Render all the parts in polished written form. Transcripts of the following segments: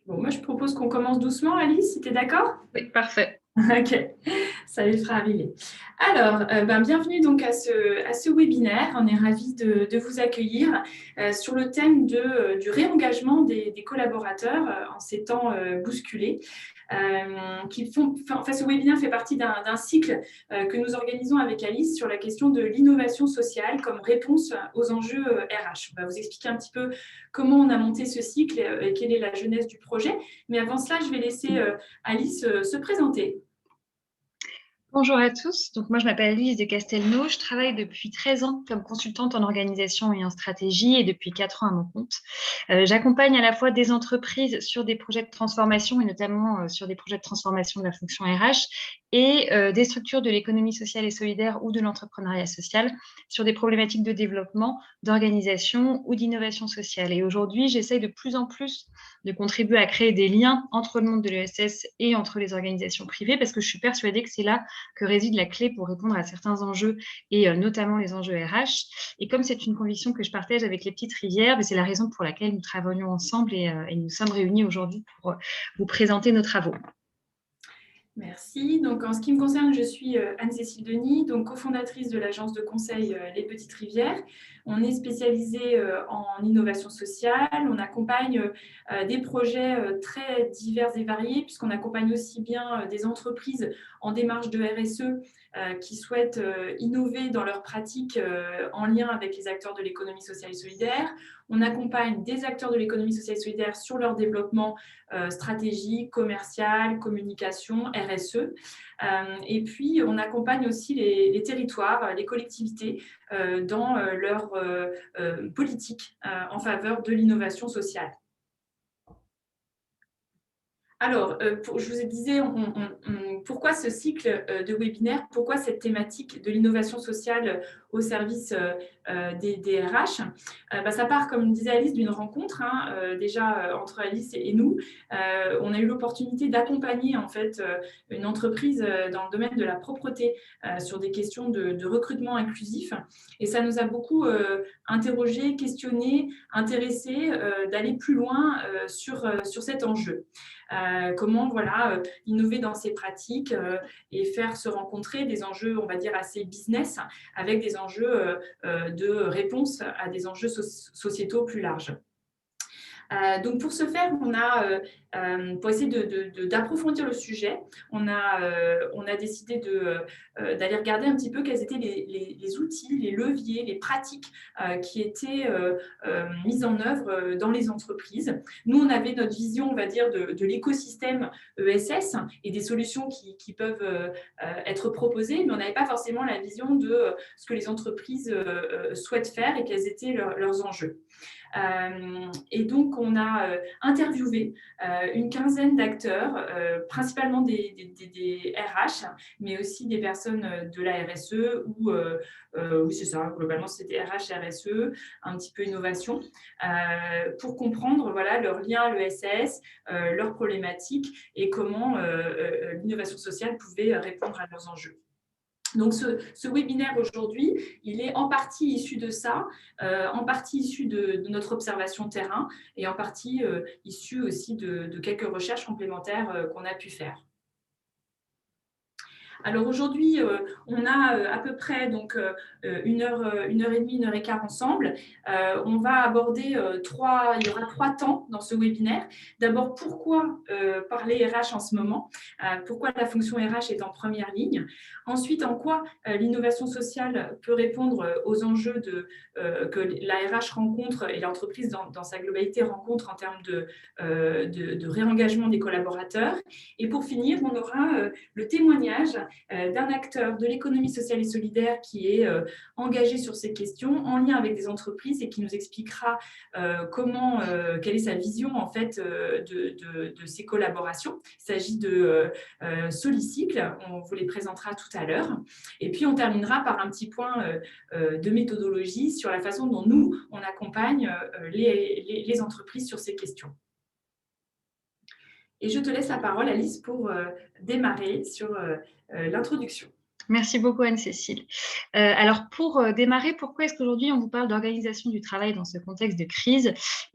Bon, moi, je propose qu'on commence doucement, Alice, si tu es d'accord? Oui, parfait. Ok, ça les fera arriver. Alors, bienvenue donc à ce webinaire. On est ravis de vous accueillir sur le thème du réengagement des collaborateurs en ces temps bousculés. Ce webinaire fait partie d'un cycle que nous organisons avec Alice sur la question de l'innovation sociale comme réponse aux enjeux RH. On va vous expliquer un petit peu comment on a monté ce cycle et quelle est la genèse du projet. Mais avant cela, je vais laisser Alice se présenter. Bonjour à tous. Donc, moi, je m'appelle Lise de Castelnau. Je travaille depuis 13 ans comme consultante en organisation et en stratégie et depuis 4 ans à mon compte. J'accompagne à la fois des entreprises sur des projets de transformation et notamment sur des projets de transformation de la fonction RH et des structures de l'économie sociale et solidaire ou de l'entrepreneuriat social sur des problématiques de développement, d'organisation ou d'innovation sociale. Et aujourd'hui, j'essaye de plus en plus de contribuer à créer des liens entre le monde de l'ESS et entre les organisations privées parce que je suis persuadée que c'est là que réside la clé pour répondre à certains enjeux et notamment les enjeux RH. Et comme c'est une conviction que je partage avec les Petites Rivières, c'est la raison pour laquelle nous travaillons ensemble et nous sommes réunis aujourd'hui pour vous présenter nos travaux. Merci. Donc, en ce qui me concerne, je suis Anne-Cécile Denis, donc cofondatrice de l'agence de conseil Les Petites Rivières. On est spécialisé en innovation sociale. On accompagne des projets très divers et variés, puisqu'on accompagne aussi bien des entreprises en démarche de RSE qui souhaitent innover dans leurs pratiques en lien avec les acteurs de l'économie sociale et solidaire. On accompagne des acteurs de l'économie sociale et solidaire sur leur développement stratégique, commercial, communication, RSE. Et puis, on accompagne aussi les territoires, les collectivités dans leur politique en faveur de l'innovation sociale. Alors, je vous disais, pourquoi ce cycle de webinaires, pourquoi cette thématique de l'innovation sociale au service des RH? Ça part, comme disait Alice, d'une rencontre déjà entre Alice et nous. On a eu l'opportunité d'accompagner en fait une entreprise dans le domaine de la propreté sur des questions de recrutement inclusif. Et ça nous a beaucoup interrogés, questionnés, intéressés d'aller plus loin sur cet enjeu. Comment innover dans ces pratiques et faire se rencontrer des enjeux, on va dire, assez business avec des enjeux de réponse à des enjeux sociétaux plus larges. Donc, pour ce faire, pour essayer d'approfondir le sujet, on a décidé d'aller regarder un petit peu quels étaient les outils, les leviers, les pratiques qui étaient mises en œuvre dans les entreprises. Nous, on avait notre vision, on va dire, de l'écosystème ESS et des solutions qui peuvent être proposées, mais on n'avait pas forcément la vision de ce que les entreprises souhaitent faire et quels étaient leurs enjeux. Et donc, on a interviewé une quinzaine d'acteurs, principalement des RH, mais aussi des personnes de la RSE oui, c'est ça, globalement, c'était RH, RSE, un petit peu innovation, pour comprendre leur lien à l'ESS, leurs problématiques et comment l'innovation sociale pouvait répondre à leurs enjeux. Donc, ce webinaire aujourd'hui, il est en partie issu de ça, en partie issu de notre observation terrain et en partie issu aussi de quelques recherches complémentaires qu'on a pu faire. Alors aujourd'hui, on a à peu près donc, 1h30, 1h15 ensemble. On va aborder il y aura 3 temps dans ce webinaire. D'abord, pourquoi parler RH en ce moment? Pourquoi la fonction RH est en première ligne? Ensuite, en quoi l'innovation sociale peut répondre aux enjeux que la RH rencontre et l'entreprise dans sa globalité rencontre en termes de réengagement des collaborateurs. Et pour finir, on aura le témoignage d'un acteur de l'économie sociale et solidaire qui est engagé sur ces questions en lien avec des entreprises et qui nous expliquera quelle est sa vision en fait de ces collaborations. Il s'agit de Solicycle, on vous les présentera tout à l'heure. Et puis on terminera par un petit point de méthodologie sur la façon dont nous, on accompagne les entreprises sur ces questions. Et je te laisse la parole, Alice, pour démarrer sur l'introduction. Merci beaucoup Anne-Cécile. Alors pour démarrer, pourquoi est-ce qu'aujourd'hui on vous parle d'organisation du travail dans ce contexte de crise?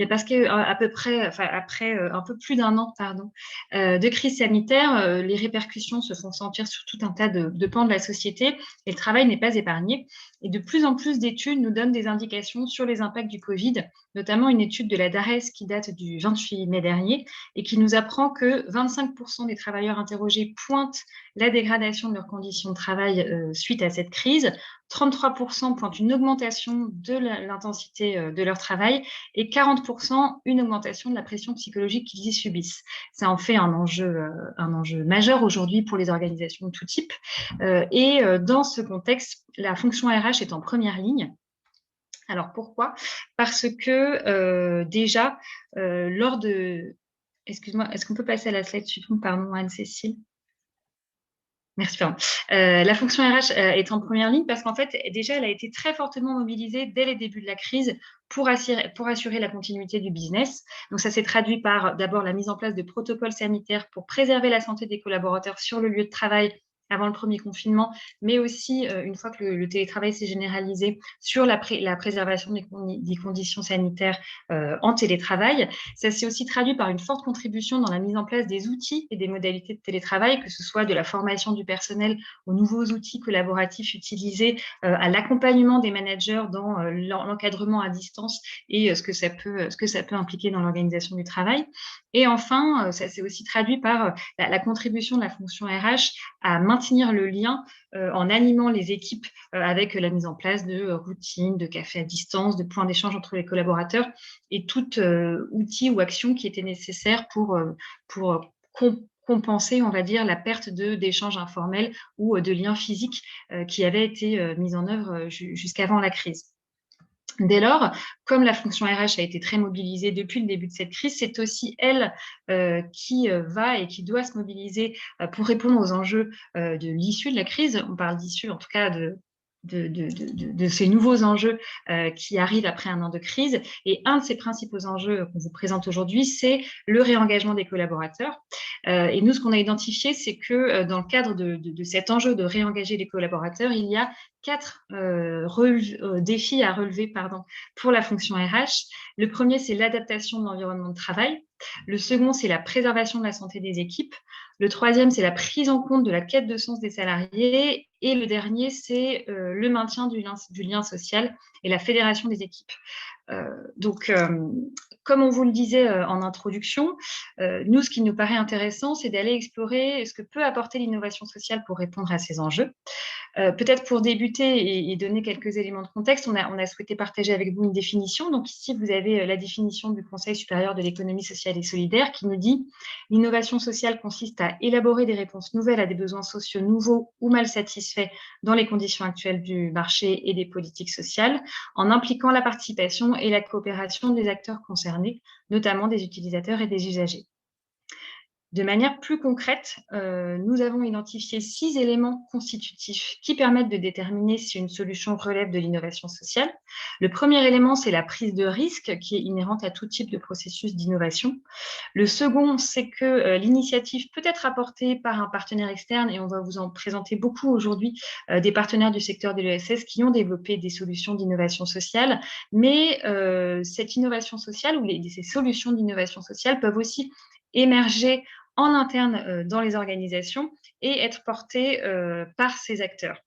Parce que à peu près, enfin, après un peu plus d'un an, pardon, de crise sanitaire, les répercussions se font sentir sur tout un tas de pans de la société et le travail n'est pas épargné. Et de plus en plus d'études nous donnent des indications sur les impacts du Covid, notamment une étude de la DARES qui date du 28 mai dernier et qui nous apprend que 25% des travailleurs interrogés pointent la dégradation de leurs conditions de travail suite à cette crise. 33% pointent une augmentation de l'intensité de leur travail et 40% une augmentation de la pression psychologique qu'ils y subissent. Ça en fait un enjeu majeur aujourd'hui pour les organisations de tout type. Et dans ce contexte, la fonction RH est en première ligne. Alors pourquoi? Parce que déjà, lors de... Excuse-moi, est-ce qu'on peut passer à la slide suivante, pardon, Anne-Cécile? Merci, pardon. La fonction RH est en première ligne parce qu'en fait, déjà, elle a été très fortement mobilisée dès les débuts de la crise pour assurer la continuité du business. Donc, ça s'est traduit par d'abord la mise en place de protocoles sanitaires pour préserver la santé des collaborateurs sur le lieu de travail avant le premier confinement, mais aussi, une fois que le télétravail s'est généralisé, sur la préservation des conditions sanitaires en télétravail. Ça s'est aussi traduit par une forte contribution dans la mise en place des outils et des modalités de télétravail, que ce soit de la formation du personnel aux nouveaux outils collaboratifs utilisés, à l'accompagnement des managers dans l'encadrement à distance et ce que ça peut impliquer dans l'organisation du travail. Et enfin, ça s'est aussi traduit par la contribution de la fonction RH à maintenir le lien en animant les équipes avec la mise en place de routines, de cafés à distance, de points d'échange entre les collaborateurs et tout outil ou action qui était nécessaire pour compenser, on va dire, la perte d'échanges informels ou de liens physiques qui avaient été mis en œuvre jusqu'avant la crise. Dès lors, comme la fonction RH a été très mobilisée depuis le début de cette crise, c'est aussi elle qui va et qui doit se mobiliser pour répondre aux enjeux de l'issue de la crise. On parle d'issue, en tout cas, de ces nouveaux enjeux qui arrivent après un an de crise. Et un de ces principaux enjeux qu'on vous présente aujourd'hui, c'est le réengagement des collaborateurs. Et nous, ce qu'on a identifié, c'est que dans le cadre de cet enjeu de réengager les collaborateurs, il y a 4 défis à relever pour la fonction RH. Le premier, c'est l'adaptation de l'environnement de travail. Le second, c'est la préservation de la santé des équipes. Le troisième, c'est la prise en compte de la quête de sens des salariés. Et le dernier, c'est le maintien du lien social et la fédération des équipes. Donc, comme on vous le disait en introduction, nous, ce qui nous paraît intéressant, c'est d'aller explorer ce que peut apporter l'innovation sociale pour répondre à ces enjeux. Peut-être pour débuter et donner quelques éléments de contexte, on a souhaité partager avec vous une définition. Donc ici, vous avez la définition du Conseil supérieur de l'économie sociale et solidaire qui nous dit « L'innovation sociale consiste à élaborer des réponses nouvelles à des besoins sociaux nouveaux ou mal satisfaits dans les conditions actuelles du marché et des politiques sociales, en impliquant la participation et la coopération des acteurs concernés, notamment des utilisateurs et des usagers ». De manière plus concrète, nous avons identifié 6 éléments constitutifs qui permettent de déterminer si une solution relève de l'innovation sociale. Le premier élément, c'est la prise de risque qui est inhérente à tout type de processus d'innovation. Le second, c'est que l'initiative peut être apportée par un partenaire externe, et on va vous en présenter beaucoup aujourd'hui, des partenaires du secteur de l'ESS qui ont développé des solutions d'innovation sociale. Mais cette innovation sociale ou ces solutions d'innovation sociale peuvent aussi émerger en interne dans les organisations et être portées par ces acteurs.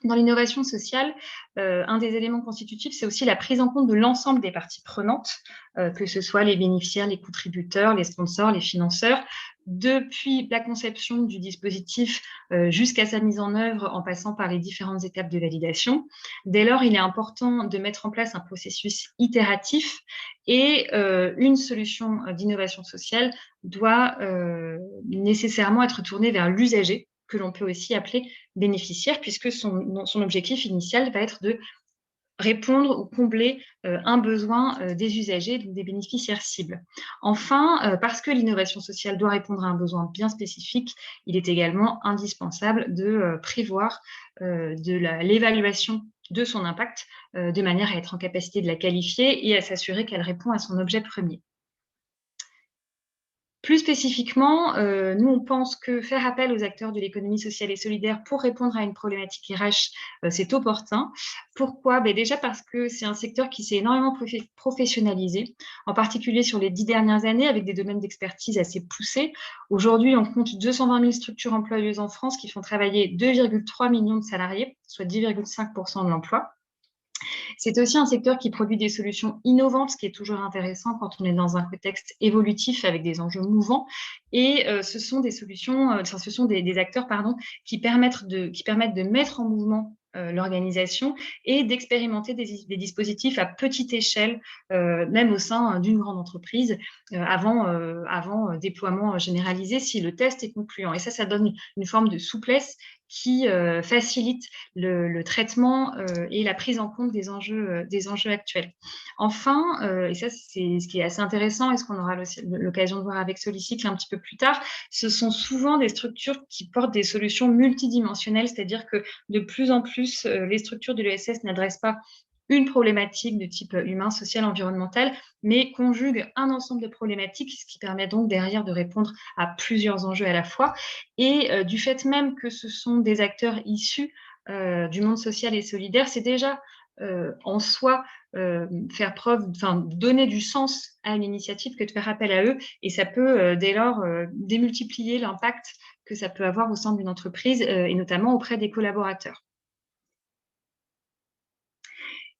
Dans l'innovation sociale, un des éléments constitutifs, c'est aussi la prise en compte de l'ensemble des parties prenantes, que ce soit les bénéficiaires, les contributeurs, les sponsors, les financeurs, depuis la conception du dispositif jusqu'à sa mise en œuvre en passant par les différentes étapes de validation. Dès lors, il est important de mettre en place un processus itératif et une solution d'innovation sociale doit nécessairement être tournée vers l'usager, que l'on peut aussi appeler bénéficiaire, puisque son objectif initial va être de répondre ou combler un besoin des usagers, donc des bénéficiaires cibles. Enfin, parce que l'innovation sociale doit répondre à un besoin bien spécifique, il est également indispensable de prévoir de l'évaluation de son impact de manière à être en capacité de la qualifier et à s'assurer qu'elle répond à son objet premier. Plus spécifiquement, nous, on pense que faire appel aux acteurs de l'économie sociale et solidaire pour répondre à une problématique RH, c'est opportun. Pourquoi? Déjà parce que c'est un secteur qui s'est énormément professionnalisé, en particulier sur les 10 dernières années, avec des domaines d'expertise assez poussés. Aujourd'hui, on compte 220 000 structures employeuses en France qui font travailler 2,3 millions de salariés, soit 10,5% de l'emploi. C'est aussi un secteur qui produit des solutions innovantes, ce qui est toujours intéressant quand on est dans un contexte évolutif avec des enjeux mouvants. Et ce sont des solutions, ce sont des acteurs qui permettent de mettre en mouvement l'organisation et d'expérimenter des dispositifs à petite échelle, même au sein d'une grande entreprise, avant déploiement généralisé si le test est concluant. Et ça donne une forme de souplesse qui facilite le traitement et la prise en compte des enjeux actuels. Enfin, et ça c'est ce qui est assez intéressant et ce qu'on aura l'occasion de voir avec Solicycle un petit peu plus tard, ce sont souvent des structures qui portent des solutions multidimensionnelles, c'est-à-dire que de plus en plus, les structures de l'ESS n'adressent pas une problématique de type humain, social, environnemental, mais conjuguent un ensemble de problématiques, ce qui permet donc derrière de répondre à plusieurs enjeux à la fois. Et du fait même que ce sont des acteurs issus du monde social et solidaire, c'est déjà en soi faire preuve, donner du sens à une initiative que de faire appel à eux, et ça peut dès lors démultiplier l'impact que ça peut avoir au sein d'une entreprise et notamment auprès des collaborateurs.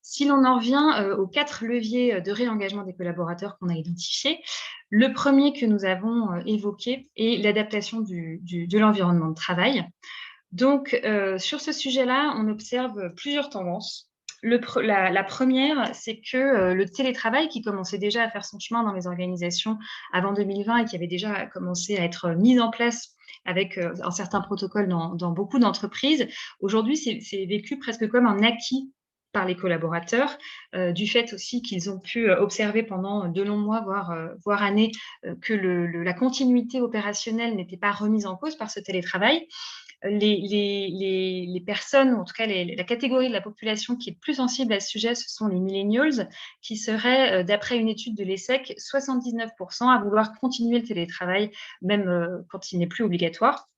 Si l'on en revient aux 4 leviers de réengagement des collaborateurs qu'on a identifiés, le premier que nous avons évoqué est l'adaptation de l'environnement de travail. Donc, sur ce sujet-là, on observe plusieurs tendances. La première, c'est que le télétravail, qui commençait déjà à faire son chemin dans les organisations avant 2020 et qui avait déjà commencé à être mis en place avec un certain protocole dans beaucoup d'entreprises, aujourd'hui, c'est vécu presque comme un acquis par les collaborateurs, du fait aussi qu'ils ont pu observer pendant de longs mois, voire années, que la continuité opérationnelle n'était pas remise en cause par ce télétravail. Les personnes, ou en tout cas la catégorie de la population qui est plus sensible à ce sujet, ce sont les millennials, qui seraient, d'après une étude de l'ESSEC, 79% à vouloir continuer le télétravail, même quand il n'est plus obligatoire.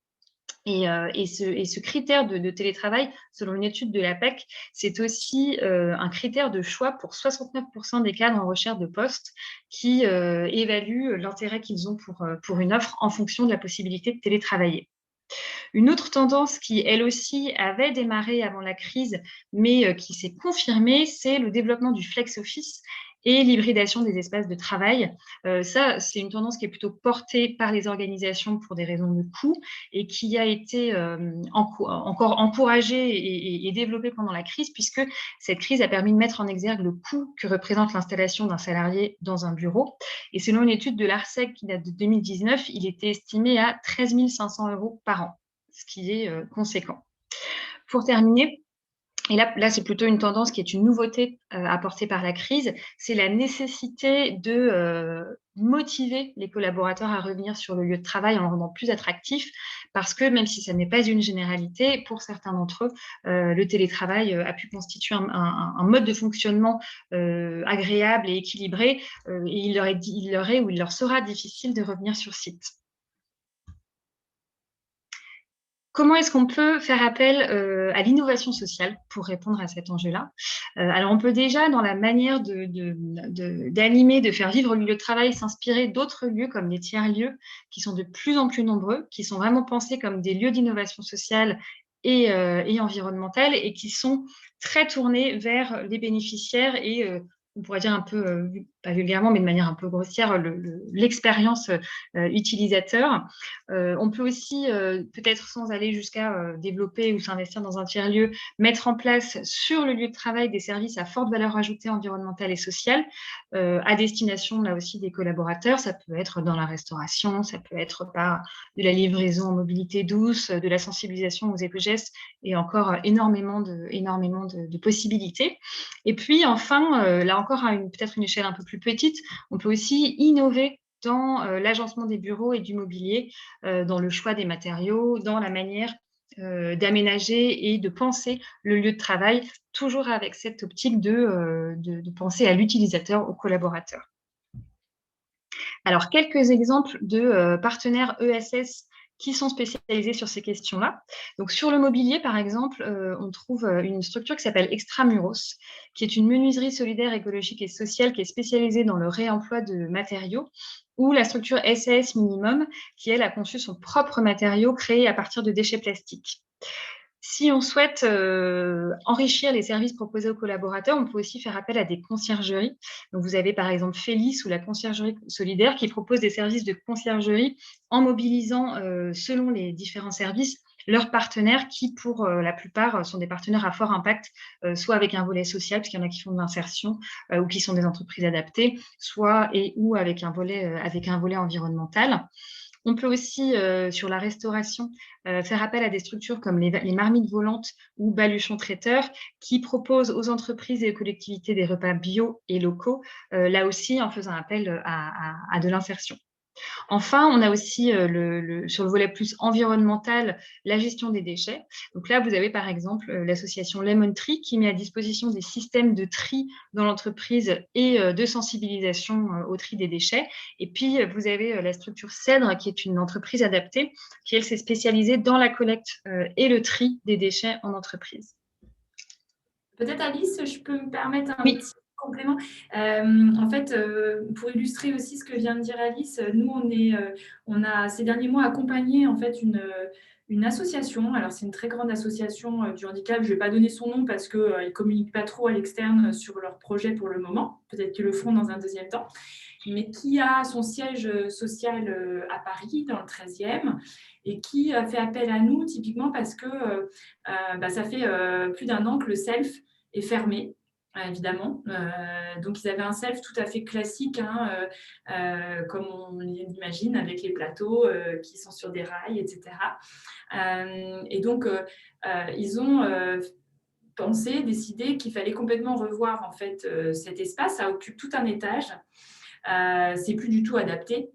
Et ce critère de télétravail, selon une étude de l'APEC, c'est aussi un critère de choix pour 69% des cadres en recherche de poste qui évaluent l'intérêt qu'ils ont pour une offre en fonction de la possibilité de télétravailler. Une autre tendance qui, elle aussi, avait démarré avant la crise, mais qui s'est confirmée, c'est le développement du flex office et l'hybridation des espaces de travail. Ça, c'est une tendance qui est plutôt portée par les organisations pour des raisons de coût et qui a été encore encouragée et développée pendant la crise, puisque cette crise a permis de mettre en exergue le coût que représente l'installation d'un salarié dans un bureau. Et selon une étude de l'ARCEP qui date de 2019, il était estimé à 13 500 € par an, ce qui est conséquent. Pour terminer, et là c'est plutôt une tendance qui est une nouveauté apportée par la crise, c'est la nécessité de motiver les collaborateurs à revenir sur le lieu de travail en le rendant plus attractif, parce que même si ça n'est pas une généralité, pour certains d'entre eux, le télétravail a pu constituer un mode de fonctionnement agréable et équilibré, et il leur sera difficile de revenir sur site. Comment est-ce qu'on peut faire appel à l'innovation sociale pour répondre à cet enjeu-là? Alors, on peut déjà, dans la manière d'animer, de faire vivre le lieu de travail, s'inspirer d'autres lieux comme les tiers-lieux, qui sont de plus en plus nombreux, qui sont vraiment pensés comme des lieux d'innovation sociale et environnementale, et qui sont très tournés vers les bénéficiaires et on pourrait dire un peu, pas vulgairement, mais de manière un peu grossière, l'expérience utilisateur. On peut aussi, peut-être sans aller jusqu'à développer ou s'investir dans un tiers-lieu, mettre en place sur le lieu de travail des services à forte valeur ajoutée environnementale et sociale, à destination, là aussi, des collaborateurs. Ça peut être dans la restauration, ça peut être par de la livraison en mobilité douce, de la sensibilisation aux éco-gestes, et encore énormément de possibilités. Et puis, enfin, là encore, à peut-être une échelle un peu plus petite, on peut aussi innover dans l'agencement des bureaux et du mobilier, dans le choix des matériaux, dans la manière d'aménager et de penser le lieu de travail, toujours avec cette optique de penser à l'utilisateur, au collaborateur. Alors, quelques exemples de partenaires ESS qui sont spécialisés sur ces questions-là. Donc, sur le mobilier, par exemple, on trouve une structure qui s'appelle Extramuros, qui est une menuiserie solidaire, écologique et sociale qui est spécialisée dans le réemploi de matériaux, ou la structure SAS Minimum, qui, elle, a conçu son propre matériau créé à partir de déchets plastiques. Si on souhaite enrichir les services proposés aux collaborateurs, on peut aussi faire appel à des conciergeries. Donc, vous avez par exemple Félis ou la conciergerie solidaire qui propose des services de conciergerie en mobilisant, selon les différents services, leurs partenaires qui, pour la plupart, sont des partenaires à fort impact, soit avec un volet social, puisqu'il y en a qui font de l'insertion ou qui sont des entreprises adaptées, soit ou avec un volet environnemental. On peut aussi, sur la restauration, faire appel à des structures comme les marmites volantes ou baluchons traiteurs qui proposent aux entreprises et aux collectivités des repas bio et locaux, là aussi en faisant appel à de l'insertion. Enfin, on a aussi sur le volet plus environnemental, la gestion des déchets. Donc là, vous avez par exemple l'association Lemon Tree qui met à disposition des systèmes de tri dans l'entreprise et de sensibilisation au tri des déchets. Et puis, vous avez la structure Cèdre qui est une entreprise adaptée qui, elle, s'est spécialisée dans la collecte et le tri des déchets en entreprise. Peut-être Alice, je peux me permettre un Oui. petit complément. En fait, pour illustrer aussi ce que vient de dire Alice, nous, on a ces derniers mois accompagné en fait une association. Alors, c'est une très grande association du handicap. Je ne vais pas donner son nom parce qu'ils ne communiquent pas trop à l'externe sur leur projet pour le moment. Peut-être qu'ils le feront dans un deuxième temps. Mais qui a son siège social à Paris, dans le 13e, et qui a fait appel à nous typiquement parce que ça fait plus d'1 an que le self est fermé, évidemment. Donc, ils avaient un self tout à fait classique, comme on l'imagine, avec les plateaux qui sont sur des rails, etc. Et donc, ils ont décidé qu'il fallait complètement revoir en fait, cet espace. Ça occupe tout un étage. C'est plus du tout adapté.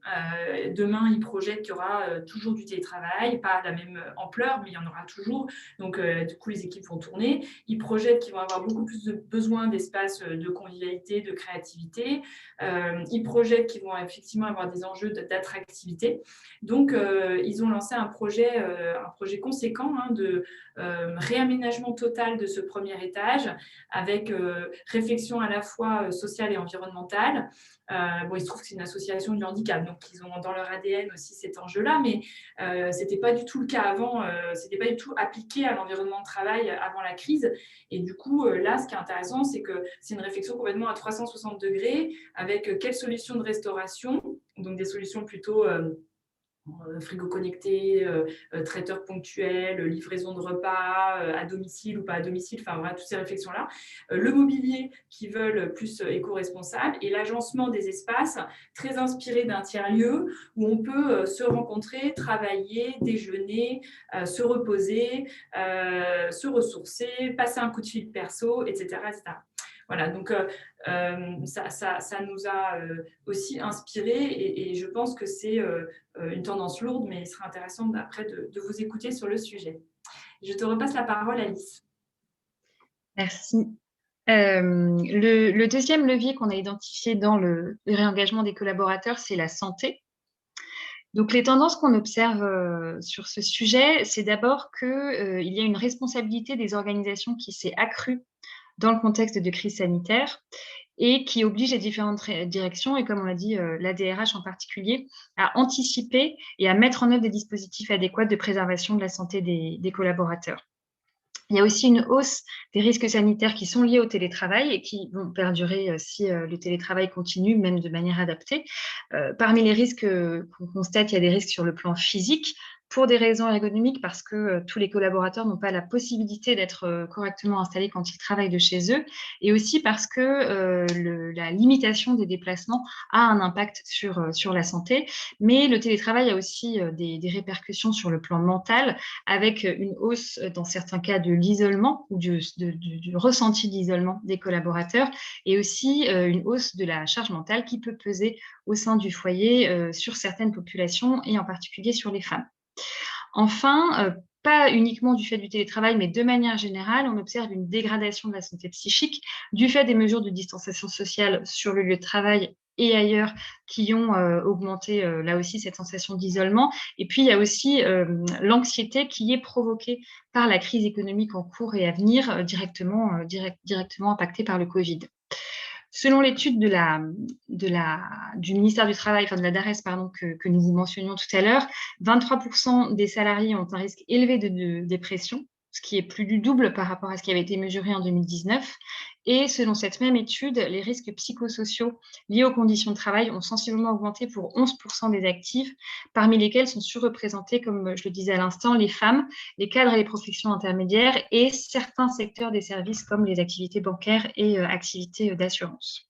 Demain, ils projettent qu'il y aura toujours du télétravail, pas à la même ampleur, mais il y en aura toujours. Donc, du coup, les équipes vont tourner. Ils projettent qu'ils vont avoir beaucoup plus de besoin d'espace de convivialité, de créativité. Ils projettent qu'ils vont effectivement avoir des enjeux d'attractivité. Donc, ils ont lancé un projet conséquent de réaménagement total de ce premier étage avec réflexion à la fois sociale et environnementale. Il se trouve que c'est une association du handicap, donc ils ont dans leur ADN aussi cet enjeu-là, mais ce n'était pas du tout le cas avant, ce n'était pas du tout appliqué à l'environnement de travail avant la crise. Et du coup, là, ce qui est intéressant, c'est que c'est une réflexion complètement à 360 degrés avec quelles solutions de restauration, donc des solutions plutôt frigo connecté, traiteur ponctuel, livraison de repas à domicile ou pas à domicile, enfin voilà, toutes ces réflexions-là. Le mobilier qui veulent plus éco-responsable et l'agencement des espaces très inspiré d'un tiers-lieu où on peut se rencontrer, travailler, déjeuner, se reposer, se ressourcer, passer un coup de fil perso, etc. etc. Voilà, donc ça nous a aussi inspiré et je pense que c'est une tendance lourde, mais il sera intéressant après de vous écouter sur le sujet. Je te repasse la parole, Alice. Merci. Le deuxième levier qu'on a identifié dans le réengagement des collaborateurs, c'est la santé. Donc, les tendances qu'on observe sur ce sujet, c'est d'abord qu'il y a une responsabilité des organisations qui s'est accrue dans le contexte de crise sanitaire et qui oblige les différentes directions, et comme on l'a dit, la DRH en particulier, à anticiper et à mettre en œuvre des dispositifs adéquats de préservation de la santé des collaborateurs. Il y a aussi une hausse des risques sanitaires qui sont liés au télétravail et qui vont perdurer si le télétravail continue, même de manière adaptée. Parmi les risques qu'on constate, il y a des risques sur le plan physique, pour des raisons ergonomiques, parce que tous les collaborateurs n'ont pas la possibilité d'être correctement installés quand ils travaillent de chez eux, et aussi parce que la limitation des déplacements a un impact sur la santé. Mais le télétravail a aussi des répercussions sur le plan mental, avec une hausse, dans certains cas, de l'isolement ou du ressenti d'isolement des collaborateurs, et aussi une hausse de la charge mentale qui peut peser au sein du foyer sur certaines populations, et en particulier sur les femmes. Enfin, pas uniquement du fait du télétravail, mais de manière générale, on observe une dégradation de la santé psychique du fait des mesures de distanciation sociale sur le lieu de travail et ailleurs qui ont augmenté là aussi cette sensation d'isolement. Et puis, il y a aussi l'anxiété qui est provoquée par la crise économique en cours et à venir, directement impactée par le Covid. Selon l'étude du ministère du Travail, enfin de la DARES, pardon, que nous vous mentionnions tout à l'heure, 23% des salariés ont un risque élevé de dépression, ce qui est plus du double par rapport à ce qui avait été mesuré en 2019. Et selon cette même étude, les risques psychosociaux liés aux conditions de travail ont sensiblement augmenté pour 11% des actifs, parmi lesquels sont surreprésentés, comme je le disais à l'instant, les femmes, les cadres et les professions intermédiaires et certains secteurs des services comme les activités bancaires et activités d'assurance.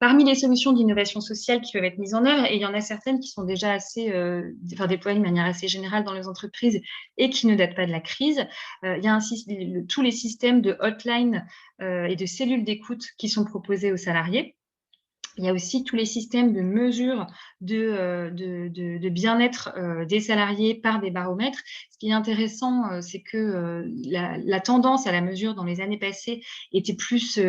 Parmi les solutions d'innovation sociale qui peuvent être mises en œuvre, et il y en a certaines qui sont déjà déployées de manière assez générale dans les entreprises et qui ne datent pas de la crise, il y a tous les systèmes de hotline et de cellules d'écoute qui sont proposés aux salariés. Il y a aussi tous les systèmes de mesure de bien-être des salariés par des baromètres. Ce qui est intéressant, c'est que la tendance à la mesure dans les années passées était plus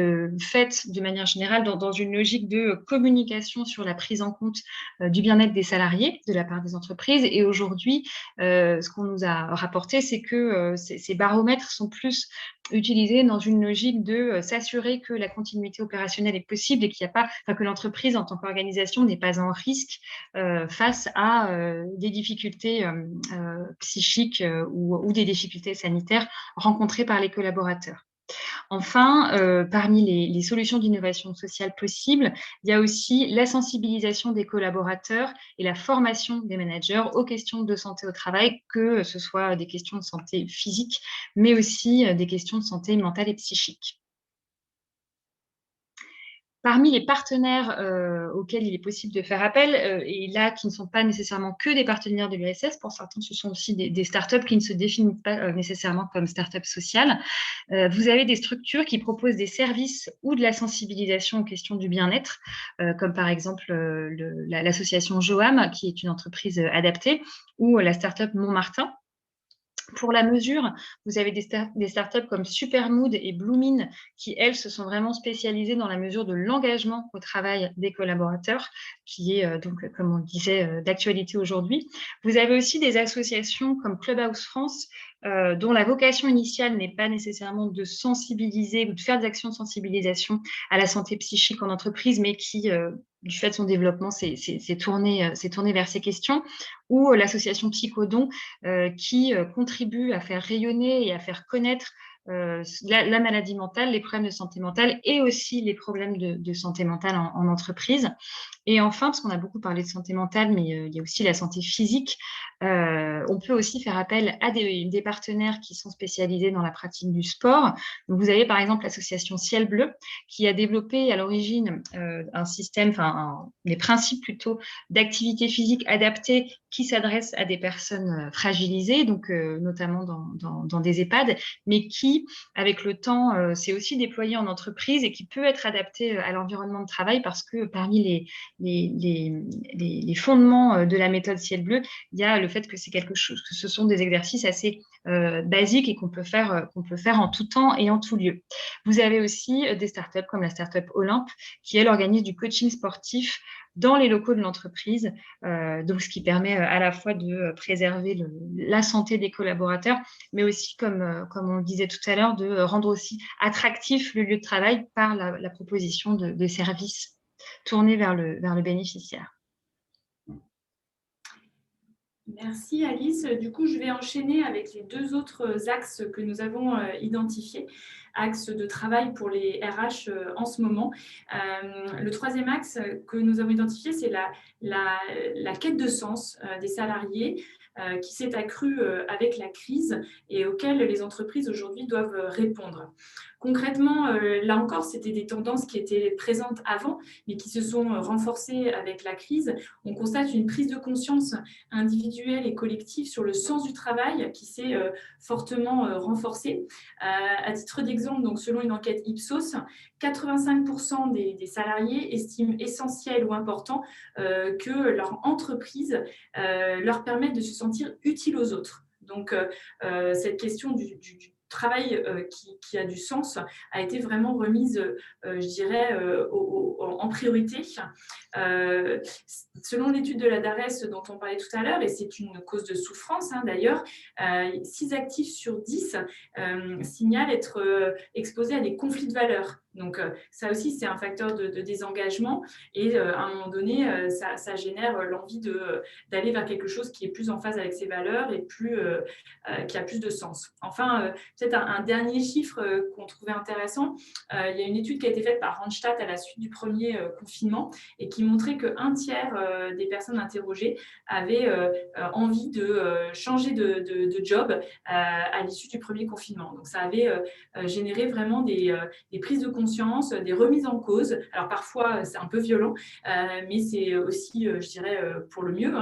faite de manière générale dans une logique de communication sur la prise en compte du bien-être des salariés de la part des entreprises. Et aujourd'hui, ce qu'on nous a rapporté, c'est que ces baromètres sont plus utilisés dans une logique de s'assurer que la continuité opérationnelle est possible et qu'il n'y a pas, enfin, que l'entreprise en tant qu'organisation n'est pas en risque face à des difficultés psychiques ou des difficultés sanitaires rencontrées par les collaborateurs. Enfin, parmi les solutions d'innovation sociale possibles, il y a aussi la sensibilisation des collaborateurs et la formation des managers aux questions de santé au travail, que ce soit des questions de santé physique, mais aussi des questions de santé mentale et psychique. Parmi les partenaires auxquels il est possible de faire appel, et là qui ne sont pas nécessairement que des partenaires de l'URSS, pour certains ce sont aussi des startups qui ne se définissent pas nécessairement comme startups sociales. Vous avez des structures qui proposent des services ou de la sensibilisation aux questions du bien-être, comme par exemple l'association Joam, qui est une entreprise adaptée, ou la startup Montmartin. Pour la mesure, vous avez des startups comme Supermood et Bloomin qui, elles, se sont vraiment spécialisées dans la mesure de l'engagement au travail des collaborateurs, qui est donc, comme on le disait, d'actualité aujourd'hui. Vous avez aussi des associations comme Clubhouse France, dont la vocation initiale n'est pas nécessairement de sensibiliser ou de faire des actions de sensibilisation à la santé psychique en entreprise, mais qui, du fait de son développement, s'est tourné vers ces questions, ou l'association Psychodon, qui contribue à faire rayonner et à faire connaître la maladie mentale, les problèmes de santé mentale et aussi les problèmes de santé mentale en entreprise. Et enfin, parce qu'on a beaucoup parlé de santé mentale, mais il y a aussi la santé physique, on peut aussi faire appel à des partenaires qui sont spécialisés dans la pratique du sport. Donc, vous avez par exemple l'association Ciel Bleu, qui a développé à l'origine un système, des principes plutôt d'activité physique adaptée qui s'adressent à des personnes fragilisées, donc notamment dans des EHPAD, mais qui, avec le temps, s'est aussi déployé en entreprise et qui peut être adapté à l'environnement de travail parce que parmi les fondements de la méthode Ciel Bleu, il y a le fait que c'est quelque chose, que ce sont des exercices assez basiques et qu'on peut faire en tout temps et en tout lieu. Vous avez aussi des startups comme la startup Olympe qui, elle, organise du coaching sportif dans les locaux de l'entreprise, donc ce qui permet à la fois de préserver la santé des collaborateurs, mais aussi, comme on le disait tout à l'heure, de rendre aussi attractif le lieu de travail par la proposition de services tournés vers le bénéficiaire. Merci Alice. Du coup, je vais enchaîner avec les deux autres axes que nous avons identifiés, axes de travail pour les RH en ce moment. Le troisième axe que nous avons identifié, c'est la quête de sens des salariés qui s'est accrue avec la crise et auquel les entreprises aujourd'hui doivent répondre. Concrètement, là encore, c'était des tendances qui étaient présentes avant, mais qui se sont renforcées avec la crise. On constate une prise de conscience individuelle et collective sur le sens du travail qui s'est fortement renforcée. À titre d'exemple, donc selon une enquête Ipsos, 85% des salariés estiment essentiel ou important que leur entreprise leur permette de se sentir utile aux autres. Donc, cette question du travail qui a du sens a été vraiment remise, je dirais, en priorité. Selon l'étude de la DARES dont on parlait tout à l'heure, et c'est une cause de souffrance d'ailleurs, 6 actifs sur 10 signalent être exposés à des conflits de valeurs. Donc, ça aussi, c'est un facteur de désengagement et à un moment donné, ça génère l'envie d'aller vers quelque chose qui est plus en phase avec ses valeurs et qui a plus de sens. Enfin, peut-être un dernier chiffre qu'on trouvait intéressant, il y a une étude qui a été faite par Randstad à la suite du premier confinement et qui montrait qu'un tiers des personnes interrogées avaient envie de changer de job à l'issue du premier confinement. Donc, ça avait généré vraiment des prises de conscience, des remises en cause. Alors, parfois, c'est un peu violent, mais c'est aussi, je dirais, pour le mieux.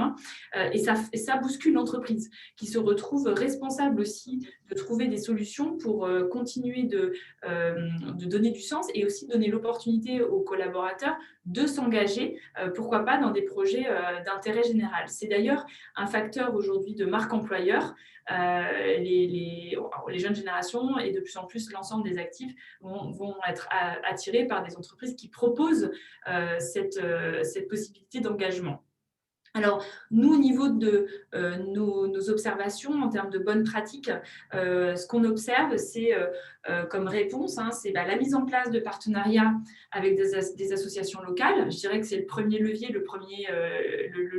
Et ça bouscule l'entreprise qui se retrouve responsable aussi de trouver des solutions pour continuer de donner du sens et aussi donner l'opportunité aux collaborateurs de s'engager, pourquoi pas, dans des projets d'intérêt général. C'est d'ailleurs un facteur aujourd'hui de marque employeur. Les jeunes générations et de plus en plus l'ensemble des actifs vont être attirés par des entreprises qui proposent cette possibilité d'engagement. Alors, nous, au niveau de nos observations en termes de bonnes pratiques, ce qu'on observe, c'est comme réponse, c'est la mise en place de partenariats avec des associations locales. Je dirais que c'est le premier levier, le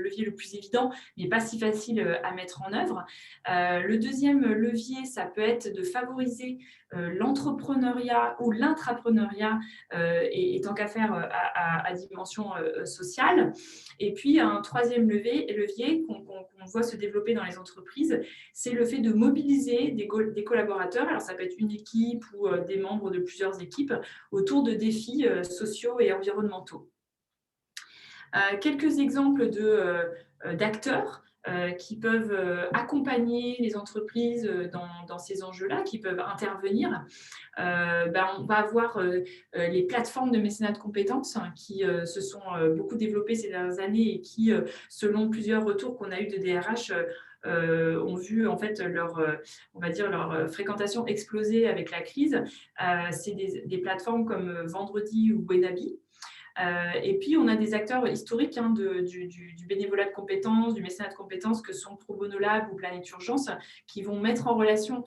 levier le plus évident, mais pas si facile à mettre en œuvre. Le deuxième levier, ça peut être de favoriser l'entrepreneuriat ou l'intrapreneuriat, et tant qu'à faire à dimension sociale. Et puis, un troisième levier qu'on voit se développer dans les entreprises, c'est le fait de mobiliser des collaborateurs, alors ça peut être une équipe ou des membres de plusieurs équipes, autour de défis sociaux et environnementaux. Quelques exemples d'acteurs qui peuvent accompagner les entreprises dans ces enjeux-là, qui peuvent intervenir. On va avoir les plateformes de mécénat de compétences qui se sont beaucoup développées ces dernières années et qui, selon plusieurs retours qu'on a eu de DRH, ont vu en fait leur fréquentation exploser avec la crise. C'est des plateformes comme Vendredi ou Wenabi. Et puis, on a des acteurs historiques du bénévolat de compétences, du mécénat de compétences que sont Pro Bono Lab ou Planète Urgence, qui vont mettre en relation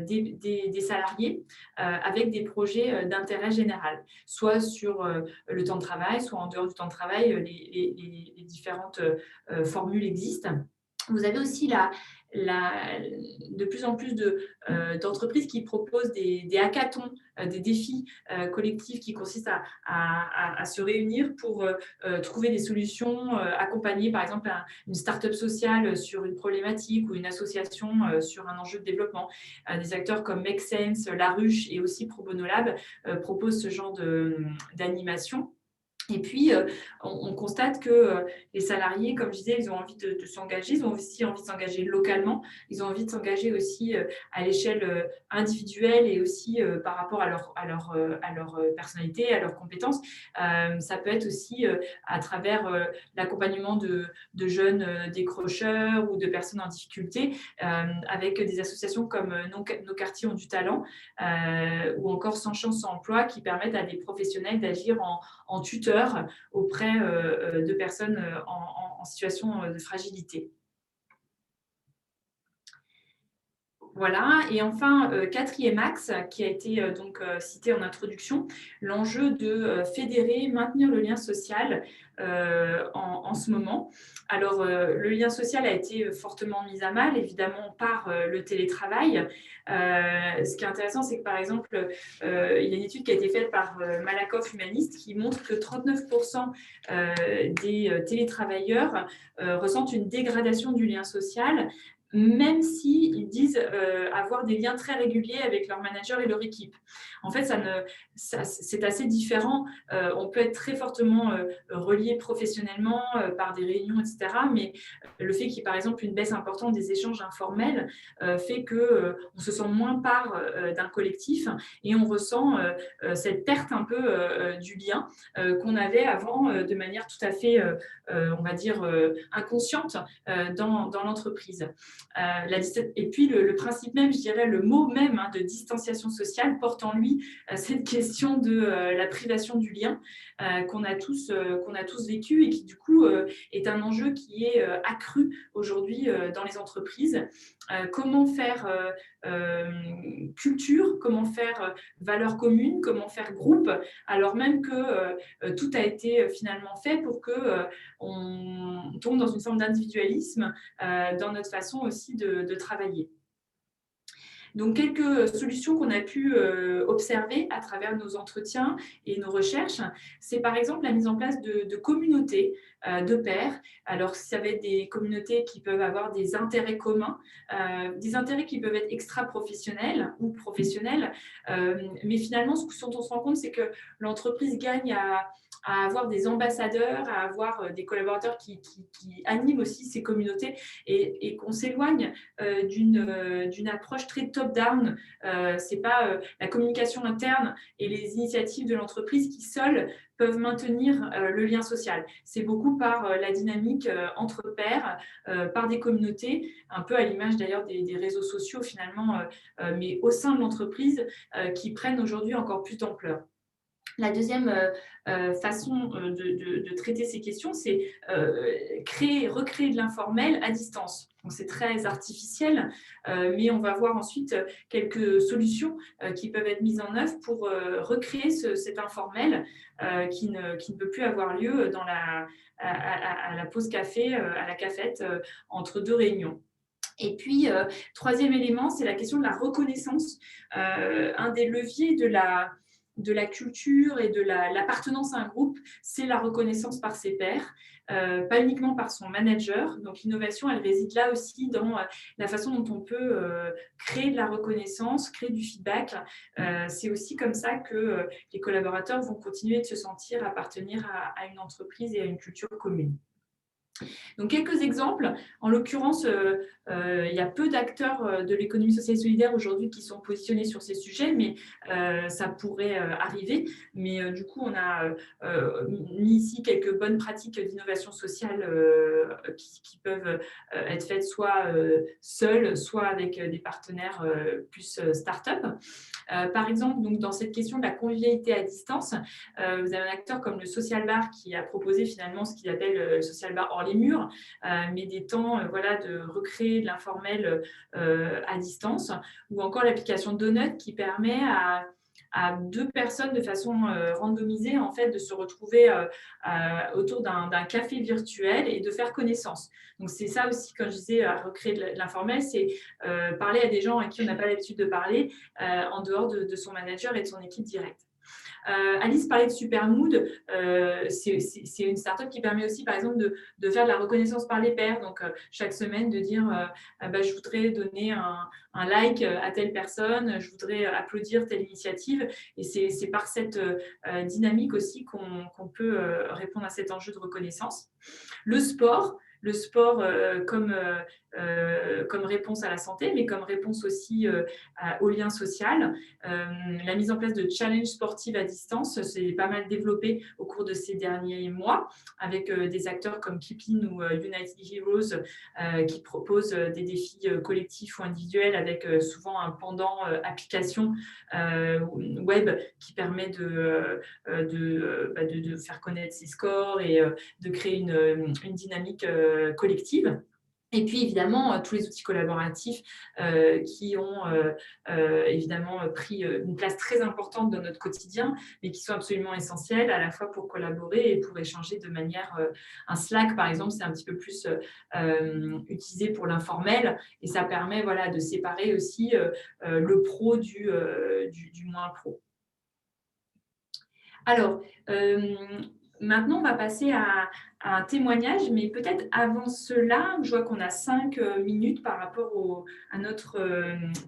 des salariés avec des projets d'intérêt général, soit sur le temps de travail, soit en dehors du temps de travail. Les différentes formules existent. Vous avez aussi de plus en plus d'entreprises qui proposent des hackathons, des défis collectifs qui consistent à se réunir pour trouver des solutions, accompagner par exemple une start-up sociale sur une problématique ou une association sur un enjeu de développement. Des acteurs comme Make Sense, La Ruche et aussi Pro Bono Lab proposent ce genre d'animation. Et puis, on constate que les salariés, comme je disais, ils ont envie de s'engager, ils ont aussi envie de s'engager localement, ils ont envie de s'engager aussi à l'échelle individuelle et aussi par rapport à leur personnalité, à leurs compétences. Ça peut être aussi à travers l'accompagnement de jeunes décrocheurs ou de personnes en difficulté, avec des associations comme Nos quartiers ont du talent ou encore Sans chance sans emploi qui permettent à des professionnels d'agir en tuteur auprès de personnes en situation de fragilité. Voilà, et enfin, quatrième axe qui a été cité en introduction, l'enjeu de fédérer, maintenir le lien social en ce moment. Alors, le lien social a été fortement mis à mal, évidemment, par le télétravail. Ce qui est intéressant, c'est que, par exemple, il y a une étude qui a été faite par Malakoff Humaniste qui montre que 39% des télétravailleurs ressentent une dégradation du lien social, même s'ils disent avoir des liens très réguliers avec leur manager et leur équipe. En fait, c'est assez différent. On peut être très fortement relié professionnellement par des réunions, etc. Mais le fait qu'il y ait, par exemple, une baisse importante des échanges informels fait qu'on se sent moins part d'un collectif et on ressent cette perte un peu du lien qu'on avait avant de manière tout à fait, on va dire, inconsciente dans l'entreprise. Et puis le principe même, je dirais le mot même de distanciation sociale porte en lui cette question de la privation du lien qu'on a tous vécu et qui du coup est un enjeu qui est accru aujourd'hui dans les entreprises. Comment faire culture, comment faire valeur commune, comment faire groupe, alors même que tout a été finalement fait pour que on tombe dans une forme d'individualisme dans notre façon aussi de travailler. Donc, quelques solutions qu'on a pu observer à travers nos entretiens et nos recherches, c'est par exemple la mise en place de communautés de pairs. Alors, ça va être des communautés qui peuvent avoir des intérêts communs, des intérêts qui peuvent être extra-professionnels ou professionnels, mais finalement, ce dont on se rend compte, c'est que l'entreprise gagne à avoir des ambassadeurs, à avoir des collaborateurs qui animent aussi ces communautés et qu'on s'éloigne d'une approche très top-down. C'est pas la communication interne et les initiatives de l'entreprise qui seules peuvent maintenir le lien social. C'est beaucoup par la dynamique entre pairs, par des communautés, un peu à l'image d'ailleurs des réseaux sociaux finalement, mais au sein de l'entreprise, qui prennent aujourd'hui encore plus d'ampleur. La deuxième façon de traiter ces questions, c'est recréer de l'informel à distance. Donc, c'est très artificiel, mais on va voir ensuite quelques solutions qui peuvent être mises en œuvre pour recréer cet informel qui ne peut plus avoir lieu à la pause café, à la cafette, entre deux réunions. Et puis, troisième élément, c'est la question de la reconnaissance. Un des leviers de la culture et de l'appartenance à un groupe, c'est la reconnaissance par ses pairs, pas uniquement par son manager. Donc, l'innovation, elle réside là aussi dans la façon dont on peut créer de la reconnaissance, créer du feedback. C'est aussi comme ça que les collaborateurs vont continuer de se sentir appartenir à une entreprise et à une culture commune. Donc, quelques exemples. En l'occurrence, il y a peu d'acteurs de l'économie sociale et solidaire aujourd'hui qui sont positionnés sur ces sujets, mais ça pourrait arriver. Mais du coup, on a mis ici quelques bonnes pratiques d'innovation sociale qui peuvent être faites soit seules, soit avec des partenaires plus start-up. Par exemple, donc, dans cette question de la convivialité à distance, vous avez un acteur comme le Social Bar qui a proposé finalement ce qu'il appelle le Social Bar hors les murs, mais des temps de recréer de l'informel à distance, ou encore l'application Donut qui permet à deux personnes de façon randomisée en fait, de se retrouver autour d'un café virtuel et de faire connaissance. Donc, c'est ça aussi, quand je disais recréer de l'informel, c'est parler à des gens à qui on n'a pas l'habitude de parler en dehors de son manager et de son équipe directe. Alice parlait de Supermood, c'est une startup qui permet aussi, par exemple, de faire de la reconnaissance par les pairs. Donc, chaque semaine, de dire je voudrais donner un like à telle personne, je voudrais applaudir telle initiative. Et c'est par cette dynamique aussi qu'on peut répondre à cet enjeu de reconnaissance. Le sport comme réponse à la santé, mais comme réponse aussi au lien social. La mise en place de challenges sportifs à distance, c'est pas mal développé au cours de ces derniers mois, avec des acteurs comme Kipling ou United Heroes qui proposent des défis collectifs ou individuels avec souvent un pendant application web qui permet de faire connaître ses scores et de créer une dynamique collective. Et puis, évidemment, tous les outils collaboratifs qui ont évidemment pris une place très importante dans notre quotidien, mais qui sont absolument essentiels à la fois pour collaborer et pour échanger de manière… un Slack, par exemple, c'est un petit peu plus utilisé pour l'informel et ça permet de séparer aussi le pro du moins pro. Alors, maintenant, on va passer à un témoignage, mais peut-être avant cela, je vois qu'on a 5 minutes par rapport à notre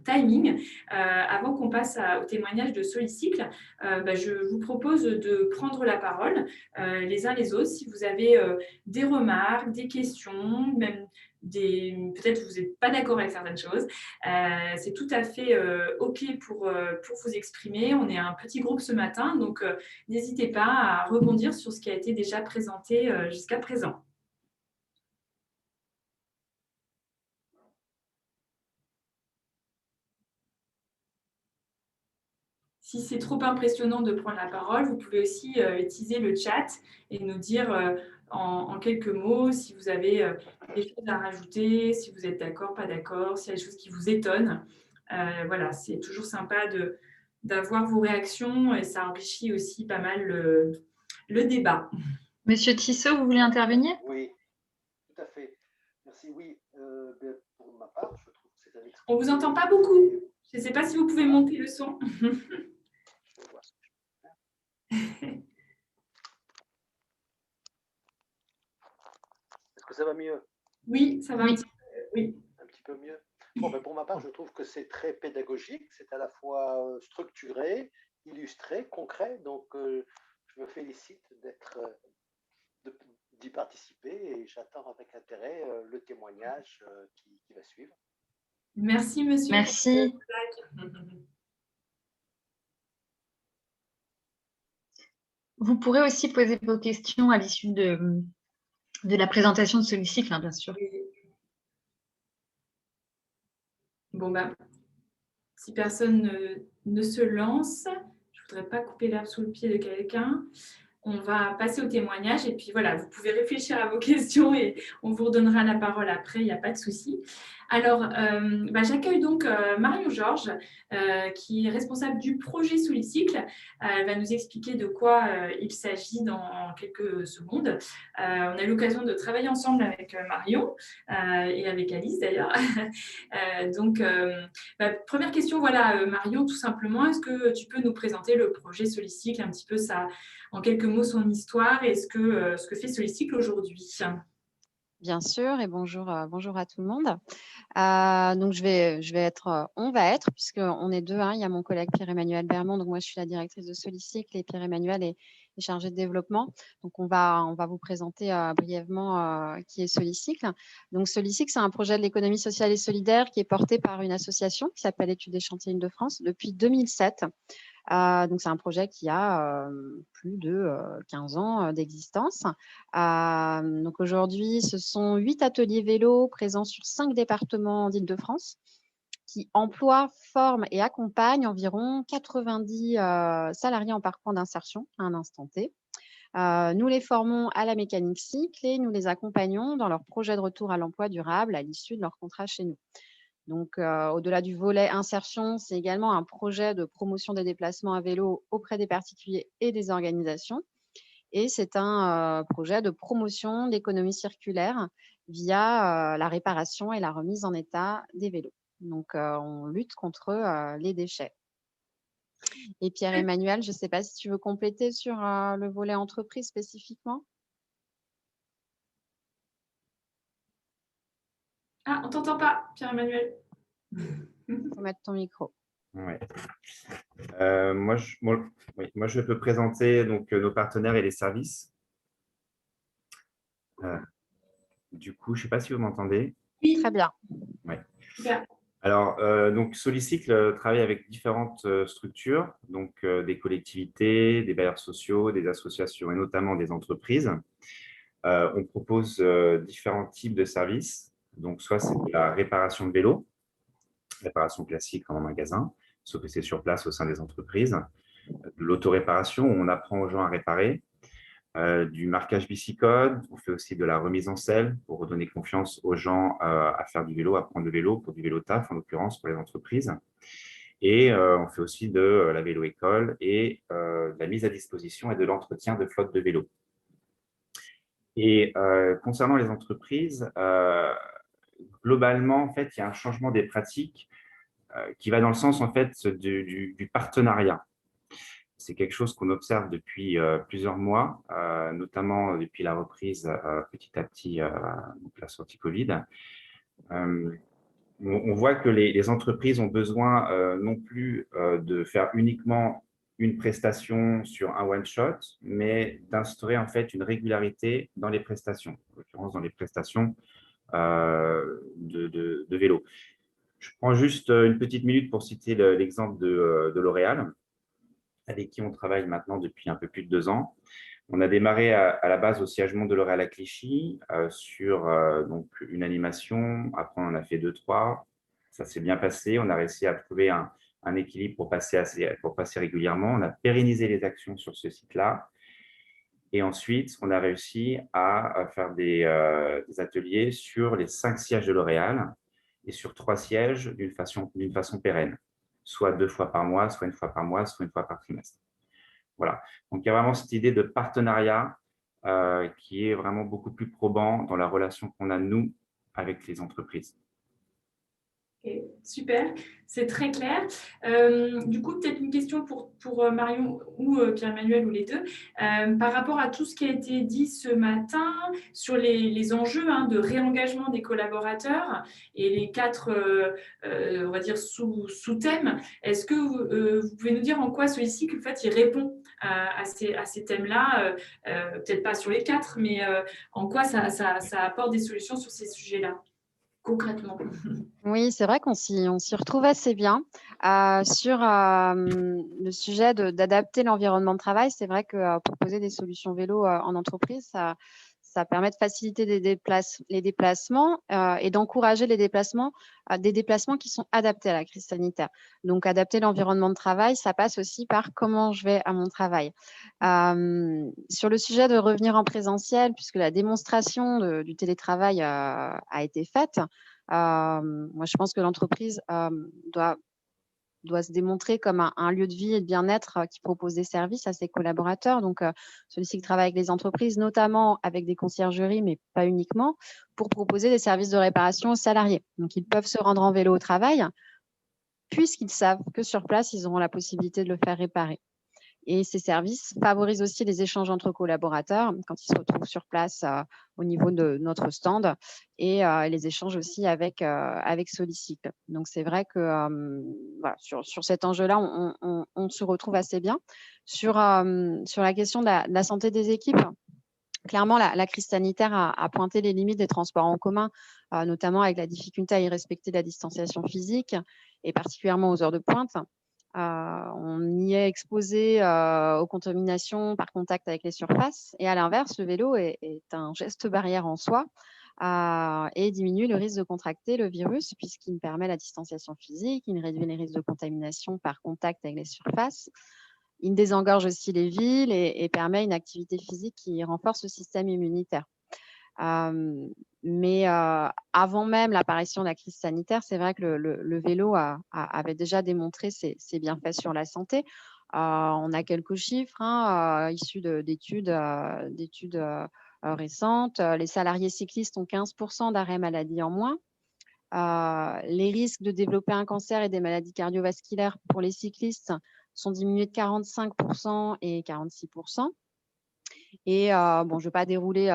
timing. Avant qu'on passe au témoignage de Solicycle, je vous propose de prendre la parole les uns les autres. Si vous avez des remarques, des questions, même peut-être que vous n'êtes pas d'accord avec certaines choses, c'est tout à fait OK pour vous exprimer. On est un petit groupe ce matin, donc n'hésitez pas à rebondir sur ce qui a été déjà présenté jusqu'à présent. Si c'est trop impressionnant de prendre la parole, vous pouvez aussi utiliser le chat et nous dire en quelques mots si vous avez des choses à rajouter, si vous êtes d'accord, pas d'accord, s'il y a des choses qui vous étonnent. Voilà, c'est toujours sympa d'avoir vos réactions et ça enrichit aussi pas mal le débat. Monsieur Tissot, vous voulez intervenir? Oui, tout à fait. Merci. Oui, pour ma part, je trouve que c'est un On ne vous entend pas beaucoup. Je ne sais pas si vous pouvez monter le son. Je vais voir ce que je peux faire. Est-ce que ça va mieux? Oui, ça va Oui. Un petit peu mieux. Bon, pour ma part, je trouve que c'est très pédagogique. C'est à la fois structuré, illustré, concret. Donc, je me félicite d'y participer et j'attends avec intérêt le témoignage qui va suivre. Merci, monsieur. Merci. Vous pourrez aussi poser vos questions à l'issue de la présentation de ce cycle, hein, bien sûr. Bon, si personne ne se lance, je ne voudrais pas couper l'herbe sous le pied de quelqu'un. On va passer au témoignage et puis voilà, vous pouvez réfléchir à vos questions et on vous redonnera la parole après, il n'y a pas de souci. Alors, j'accueille donc Marion Georges, qui est responsable du projet Solicycle. Elle va nous expliquer de quoi il s'agit dans quelques secondes. On a eu l'occasion de travailler ensemble avec Marion et avec Alice d'ailleurs. Première question, voilà, Marion, tout simplement, est-ce que tu peux nous présenter le projet Solicycle, un petit peu en quelques mots son histoire et ce que fait Solicycle aujourd'hui? Bien sûr, et bonjour à tout le monde. Donc, on va être, puisqu'on est deux, hein, il y a mon collègue Pierre-Emmanuel Bermond, donc moi je suis la directrice de Solicycle et Pierre-Emmanuel est chargé de développement. Donc, on va vous présenter brièvement qui est Solicycle. Donc, Solicycle, c'est un projet de l'économie sociale et solidaire qui est porté par une association qui s'appelle Études et Chantiers Île-de-France depuis 2007. Donc, c'est un projet qui a plus de 15 ans d'existence. Donc, aujourd'hui, ce sont 8 ateliers vélo présents sur 5 départements d'Île-de-France qui emploient, forment et accompagnent environ 90 salariés en parcours d'insertion à un instant T. Nous les formons à la mécanique cycle et nous les accompagnons dans leur projet de retour à l'emploi durable à l'issue de leur contrat chez nous. Donc, au-delà du volet insertion, c'est également un projet de promotion des déplacements à vélo auprès des particuliers et des organisations. Et c'est un projet de promotion d'économie circulaire via la réparation et la remise en état des vélos. Donc, on lutte contre les déchets. Et Pierre-Emmanuel, je ne sais pas si tu veux compléter sur le volet entreprise spécifiquement. Ah, on ne t'entend pas, Pierre-Emmanuel. Il faut mettre ton micro. Ouais. Moi, je peux présenter donc, nos partenaires et les services. Du coup, je ne sais pas si vous m'entendez. Oui. Très bien. Ouais. Super. Alors, donc Solicycle travaille avec différentes structures, donc des collectivités, des bailleurs sociaux, des associations et notamment des entreprises. On propose différents types de services. Donc, soit c'est de la réparation de vélo, réparation classique en magasin, sauf que c'est sur place au sein des entreprises. De l'autoréparation, où on apprend aux gens à réparer. Du marquage bicicode, on fait aussi de la remise en selle pour redonner confiance aux gens à faire du vélo, à prendre le vélo pour du vélo taf, en l'occurrence pour les entreprises. Et on fait aussi de la vélo-école et de la mise à disposition et de l'entretien de flottes de vélos. Et concernant les entreprises, globalement, en fait, il y a un changement des pratiques qui va dans le sens en fait, du partenariat. C'est quelque chose qu'on observe depuis plusieurs mois, notamment depuis la reprise petit à petit donc la sortie Covid. On voit que les entreprises ont besoin non plus de faire uniquement une prestation sur un one-shot, mais d'instaurer en fait une régularité dans les prestations, en l'occurrence dans les prestations de vélo. Je prends juste une petite minute pour citer l'exemple de L'Oréal, avec qui on travaille maintenant depuis un peu plus de 2 ans. On a démarré à la base au siège Monde de L'Oréal à Clichy sur donc une animation. Après, on en a fait 2, 3. Ça s'est bien passé. On a réussi à trouver un un équilibre pour passer régulièrement. On a pérennisé les actions sur ce site-là. Et ensuite, on a réussi à faire des ateliers sur les 5 sièges de L'Oréal et sur 3 sièges d'une façon pérenne, soit 2 fois par mois, soit 1 fois par mois, soit 1 fois par trimestre. Voilà. Donc, il y a vraiment cette idée de partenariat qui est vraiment beaucoup plus probant dans la relation qu'on a, nous, avec les entreprises. Okay, super, c'est très clair. Du coup, peut-être une question pour Marion ou Pierre-Emmanuel ou les deux. Par rapport à tout ce qui a été dit ce matin sur les enjeux de réengagement des collaborateurs et les 4, on va dire, sous-thèmes, est-ce que vous pouvez nous dire en quoi Solistic, en fait, il répond à ces thèmes-là, peut-être pas sur les 4, mais en quoi ça apporte des solutions sur ces sujets-là, concrètement? Oui, c'est vrai qu'on s'y retrouve assez bien. Sur le sujet d'adapter l'environnement de travail, c'est vrai que proposer des solutions vélo en entreprise, ça permet de faciliter les déplacements et d'encourager les déplacements, des déplacements qui sont adaptés à la crise sanitaire. Donc, adapter l'environnement de travail, ça passe aussi par comment je vais à mon travail. Sur le sujet de revenir en présentiel, puisque la démonstration du télétravail a été faite, moi, je pense que l'entreprise doit se démontrer comme un lieu de vie et de bien-être qui propose des services à ses collaborateurs. Donc, celui-ci qui travaille avec les entreprises, notamment avec des conciergeries, mais pas uniquement, pour proposer des services de réparation aux salariés. Donc, ils peuvent se rendre en vélo au travail, puisqu'ils savent que sur place, ils auront la possibilité de le faire réparer. Et ces services favorisent aussi les échanges entre collaborateurs quand ils se retrouvent sur place au niveau de notre stand et les échanges aussi avec Solistic. Donc, c'est vrai que voilà, sur cet enjeu-là, on se retrouve assez bien. Sur la question de la santé des équipes, clairement, la crise sanitaire a pointé les limites des transports en commun, notamment avec la difficulté à y respecter la distanciation physique et particulièrement aux heures de pointe. On y est exposé aux contaminations par contact avec les surfaces. Et à l'inverse, le vélo est un geste barrière en soi et diminue le risque de contracter le virus puisqu'il permet la distanciation physique, il réduit les risques de contamination par contact avec les surfaces. Il désengorge aussi les villes et permet une activité physique qui renforce le système immunitaire. Mais avant même l'apparition de la crise sanitaire, c'est vrai que le vélo avait déjà démontré ses bienfaits sur la santé. On a quelques chiffres issus d'études récentes. Les salariés cyclistes ont 15% d'arrêt maladie en moins. Les risques de développer un cancer et des maladies cardiovasculaires pour les cyclistes sont diminués de 45% et 46%. Et bon, je ne vais pas dérouler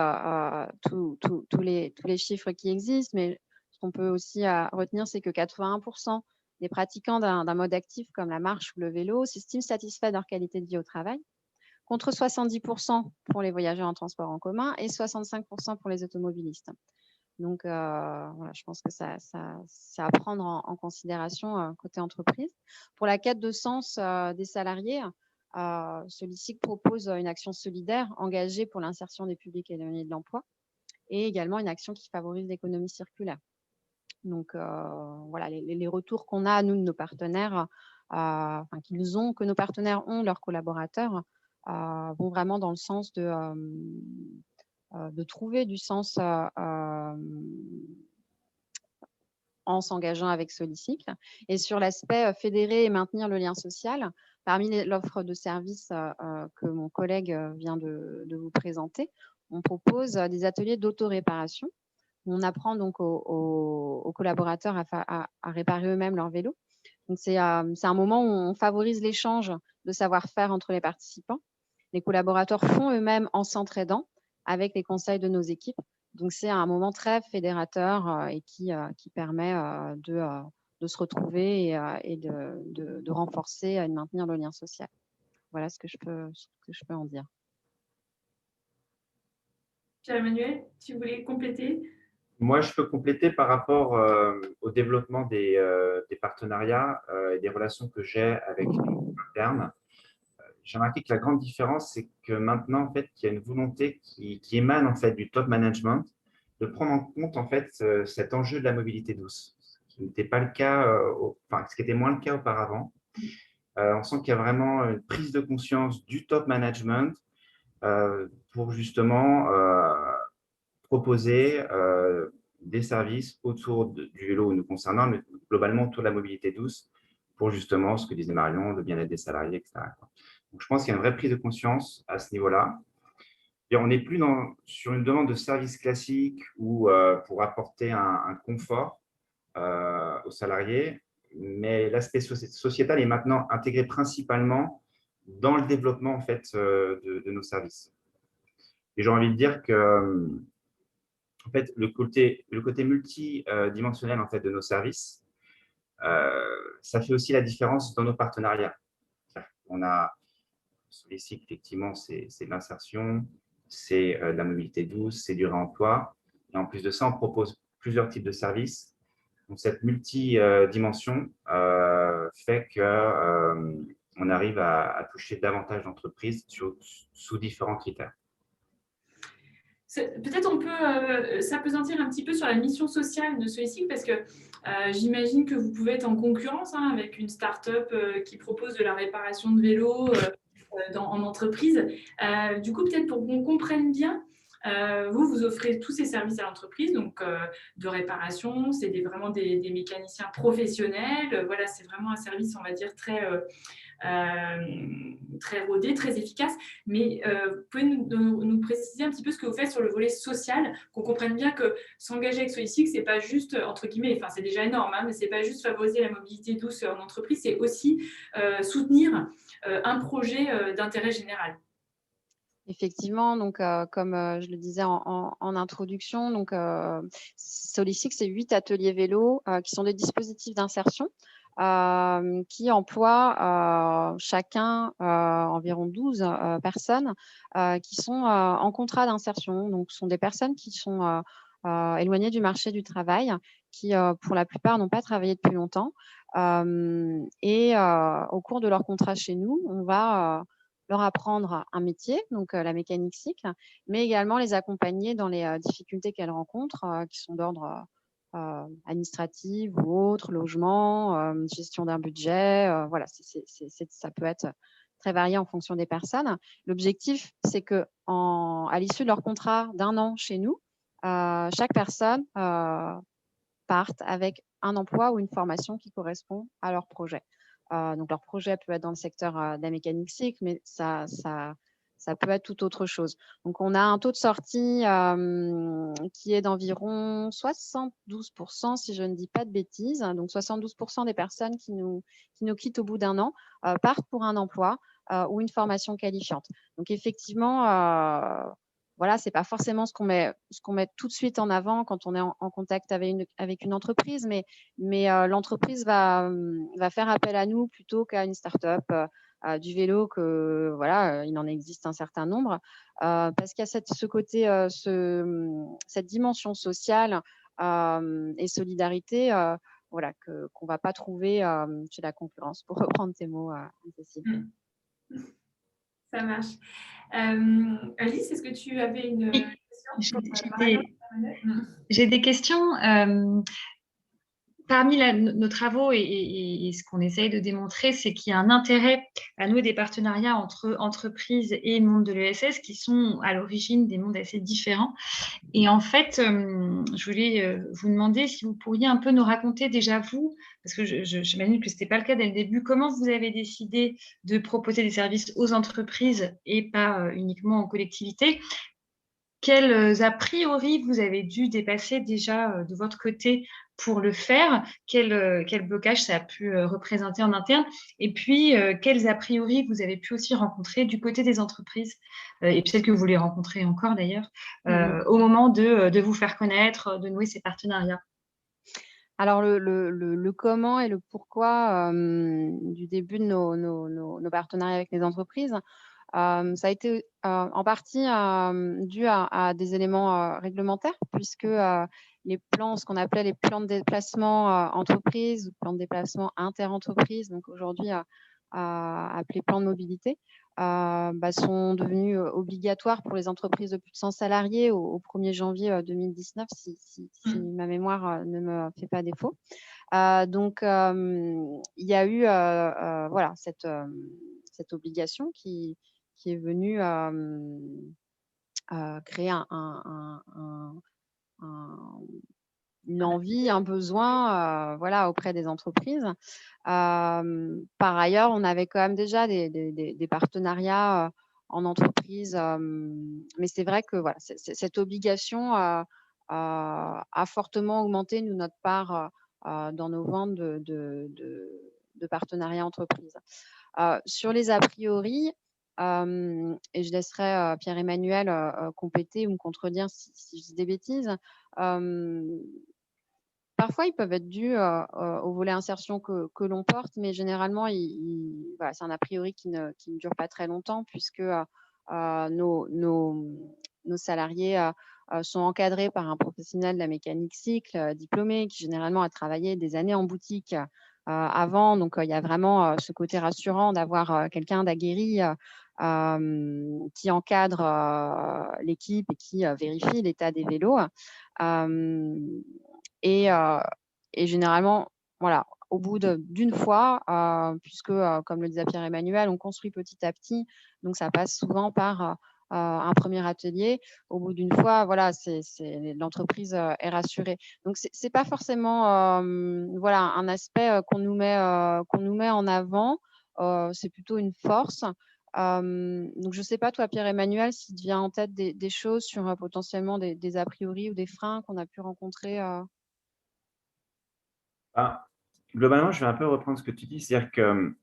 tous les chiffres qui existent, mais ce qu'on peut aussi retenir, c'est que 81% des pratiquants d'un mode actif comme la marche ou le vélo s'estiment satisfaits de leur qualité de vie au travail, contre 70% pour les voyageurs en transport en commun et 65% pour les automobilistes. Donc, voilà, je pense que c'est à prendre en considération côté entreprise. Pour la quête de sens des salariés, Solistic propose une action solidaire engagée pour l'insertion des publics éloignés de l'emploi et également une action qui favorise l'économie circulaire. Donc, voilà, les retours qu'on a, nous, de nos partenaires, que nos partenaires ont, leurs collaborateurs, vont vraiment dans le sens de trouver du sens en s'engageant avec Solistic. Et sur l'aspect fédérer et maintenir le lien social, parmi l'offre de services que mon collègue vient de vous présenter, on propose des ateliers d'autoréparation. On apprend donc aux collaborateurs à réparer eux-mêmes leur vélo. Donc, c'est un moment où on favorise l'échange de savoir-faire entre les participants. Les collaborateurs font eux-mêmes en s'entraidant avec les conseils de nos équipes. Donc, c'est un moment très fédérateur et qui permet de se retrouver et de renforcer et de maintenir le lien social. Voilà ce que je peux en dire. Pierre-Emmanuel, tu voulais compléter? Moi, je peux compléter par rapport au développement des partenariats et des relations que j'ai avec les internes. J'ai remarqué que la grande différence, c'est que maintenant, en fait, il y a une volonté qui émane en fait du top management de prendre en compte en fait cet enjeu de la mobilité douce, ce qui n'était pas le cas, ce qui était moins le cas auparavant. On sent qu'il y a vraiment une prise de conscience du top management pour justement proposer des services autour du vélo nous concernant, mais globalement autour de la mobilité douce pour justement ce que disait Marion, le bien-être des salariés, etc. Donc, je pense qu'il y a une vraie prise de conscience à ce niveau-là. Et on n'est plus sur une demande de service classique ou pour apporter un confort aux salariés, mais l'aspect sociétal est maintenant intégré principalement dans le développement en fait, de nos services. Et j'ai envie de dire que en fait, le côté multidimensionnel en fait, de nos services, ça fait aussi la différence dans nos partenariats. On a sur les cycles, effectivement, c'est de l'insertion, c'est de la mobilité douce, c'est du réemploi. Et en plus de ça, on propose plusieurs types de services. Donc, cette multidimension fait qu'on arrive à toucher davantage d'entreprises sous différents critères. Peut-être on peut s'appesantir un petit peu sur la mission sociale de Solistic parce que j'imagine que vous pouvez être en concurrence avec une start-up qui propose de la réparation de vélos en entreprise. Du coup, peut-être pour qu'on comprenne bien, vous offrez tous ces services à l'entreprise, donc de réparation, c'est vraiment des mécaniciens professionnels. Voilà, c'est vraiment un service, on va dire, très rodé, très efficace. Mais vous pouvez nous préciser un petit peu ce que vous faites sur le volet social, qu'on comprenne bien que s'engager avec Solistic, c'est pas juste, entre guillemets, enfin c'est déjà énorme, mais c'est pas juste favoriser la mobilité douce en entreprise, c'est aussi soutenir un projet d'intérêt général. Effectivement, donc comme je le disais en introduction, donc Solistic, c'est 8 ateliers vélo qui sont des dispositifs d'insertion qui emploient chacun environ 12 personnes qui sont en contrat d'insertion. Donc, ce sont des personnes qui sont éloignées du marché du travail, qui pour la plupart n'ont pas travaillé depuis longtemps. Et au cours de leur contrat chez nous, on va leur apprendre un métier, donc la mécanique cycle, mais également les accompagner dans les difficultés qu'elles rencontrent, qui sont d'ordre administratif ou autre, logement, gestion d'un budget. Voilà, ça peut être très varié en fonction des personnes. L'objectif, c'est qu'à l'issue de leur contrat d'1 an chez nous, chaque personne parte avec un emploi ou une formation qui correspond à leur projet. Donc, leur projet peut être dans le secteur de la mécanique cycle, mais ça peut être tout autre chose. Donc, on a un taux de sortie qui est d'environ 72%, si je ne dis pas de bêtises. Donc, 72% des personnes qui nous quittent au bout d'1 an partent pour un emploi ou une formation qualifiante. Donc, effectivement, voilà, c'est pas forcément ce qu'on met tout de suite en avant quand on est en contact avec une entreprise, mais l'entreprise va faire appel à nous plutôt qu'à une start-up du vélo que voilà, il en existe un certain nombre parce qu'il y a ce côté, cette dimension sociale et solidarité, voilà, qu'on va pas trouver chez la concurrence, pour reprendre tes mots, Cécile. Ça marche. Alice, est-ce que tu avais une question? J'ai des questions. Parmi nos travaux et ce qu'on essaye de démontrer, c'est qu'il y a un intérêt à nouer des partenariats entre entreprises et monde de l'ESS qui sont à l'origine des mondes assez différents. Et en fait, je voulais vous demander si vous pourriez un peu nous raconter déjà vous, parce que j'imagine que ce n'était pas le cas dès le début, comment vous avez décidé de proposer des services aux entreprises et pas uniquement aux collectivités. Quels a priori vous avez dû dépasser déjà de votre côté pour le faire? Quel blocage ça a pu représenter en interne? Et puis, quels a priori vous avez pu aussi rencontrer du côté des entreprises, et peut-être que vous les rencontrez encore d'ailleurs, au moment de vous faire connaître, de nouer ces partenariats? Alors, le comment et le pourquoi du début de nos partenariats avec les entreprises, ça a été en partie dû à des éléments réglementaires, puisque les plans, ce qu'on appelait les plans de déplacement entreprise ou plans de déplacement inter-entreprise, donc aujourd'hui appelés plans de mobilité, sont devenus obligatoires pour les entreprises de plus de 100 salariés au 1er janvier 2019, si ma mémoire ne me fait pas défaut. Donc, il y a eu voilà, cette obligation qui est venue créer un- une envie, un besoin voilà, auprès des entreprises. Par ailleurs, on avait quand même déjà des partenariats en entreprise, mais c'est vrai que voilà, cette obligation a fortement augmenté, nous, notre part dans nos ventes de partenariats entreprises. Sur les a priori, et je laisserai Pierre-Emmanuel compléter ou me contredire si je dis des bêtises, parfois, ils peuvent être dus au volet insertion que l'on porte, mais généralement, voilà, c'est un a priori qui ne dure pas très longtemps puisque nos salariés sont encadrés par un professionnel de la mécanique cycle diplômé qui généralement a travaillé des années en boutique avant. Donc, il y a vraiment ce côté rassurant d'avoir quelqu'un d'aguerri qui encadre l'équipe et qui vérifie l'état des vélos. Et généralement, voilà, au bout d'une fois, puisque, comme le disait Pierre-Emmanuel, on construit petit à petit, donc ça passe souvent par un premier atelier. Au bout d'une fois, voilà, l'entreprise est rassurée. Donc, c'est pas forcément voilà, un aspect qu'on nous met en avant. C'est plutôt une force. Donc, je ne sais pas, toi, Pierre-Emmanuel, s'il te vient en tête des choses sur potentiellement des a priori ou des freins qu'on a pu rencontrer. Globalement, je vais un peu reprendre ce que tu dis, c'est-à-dire que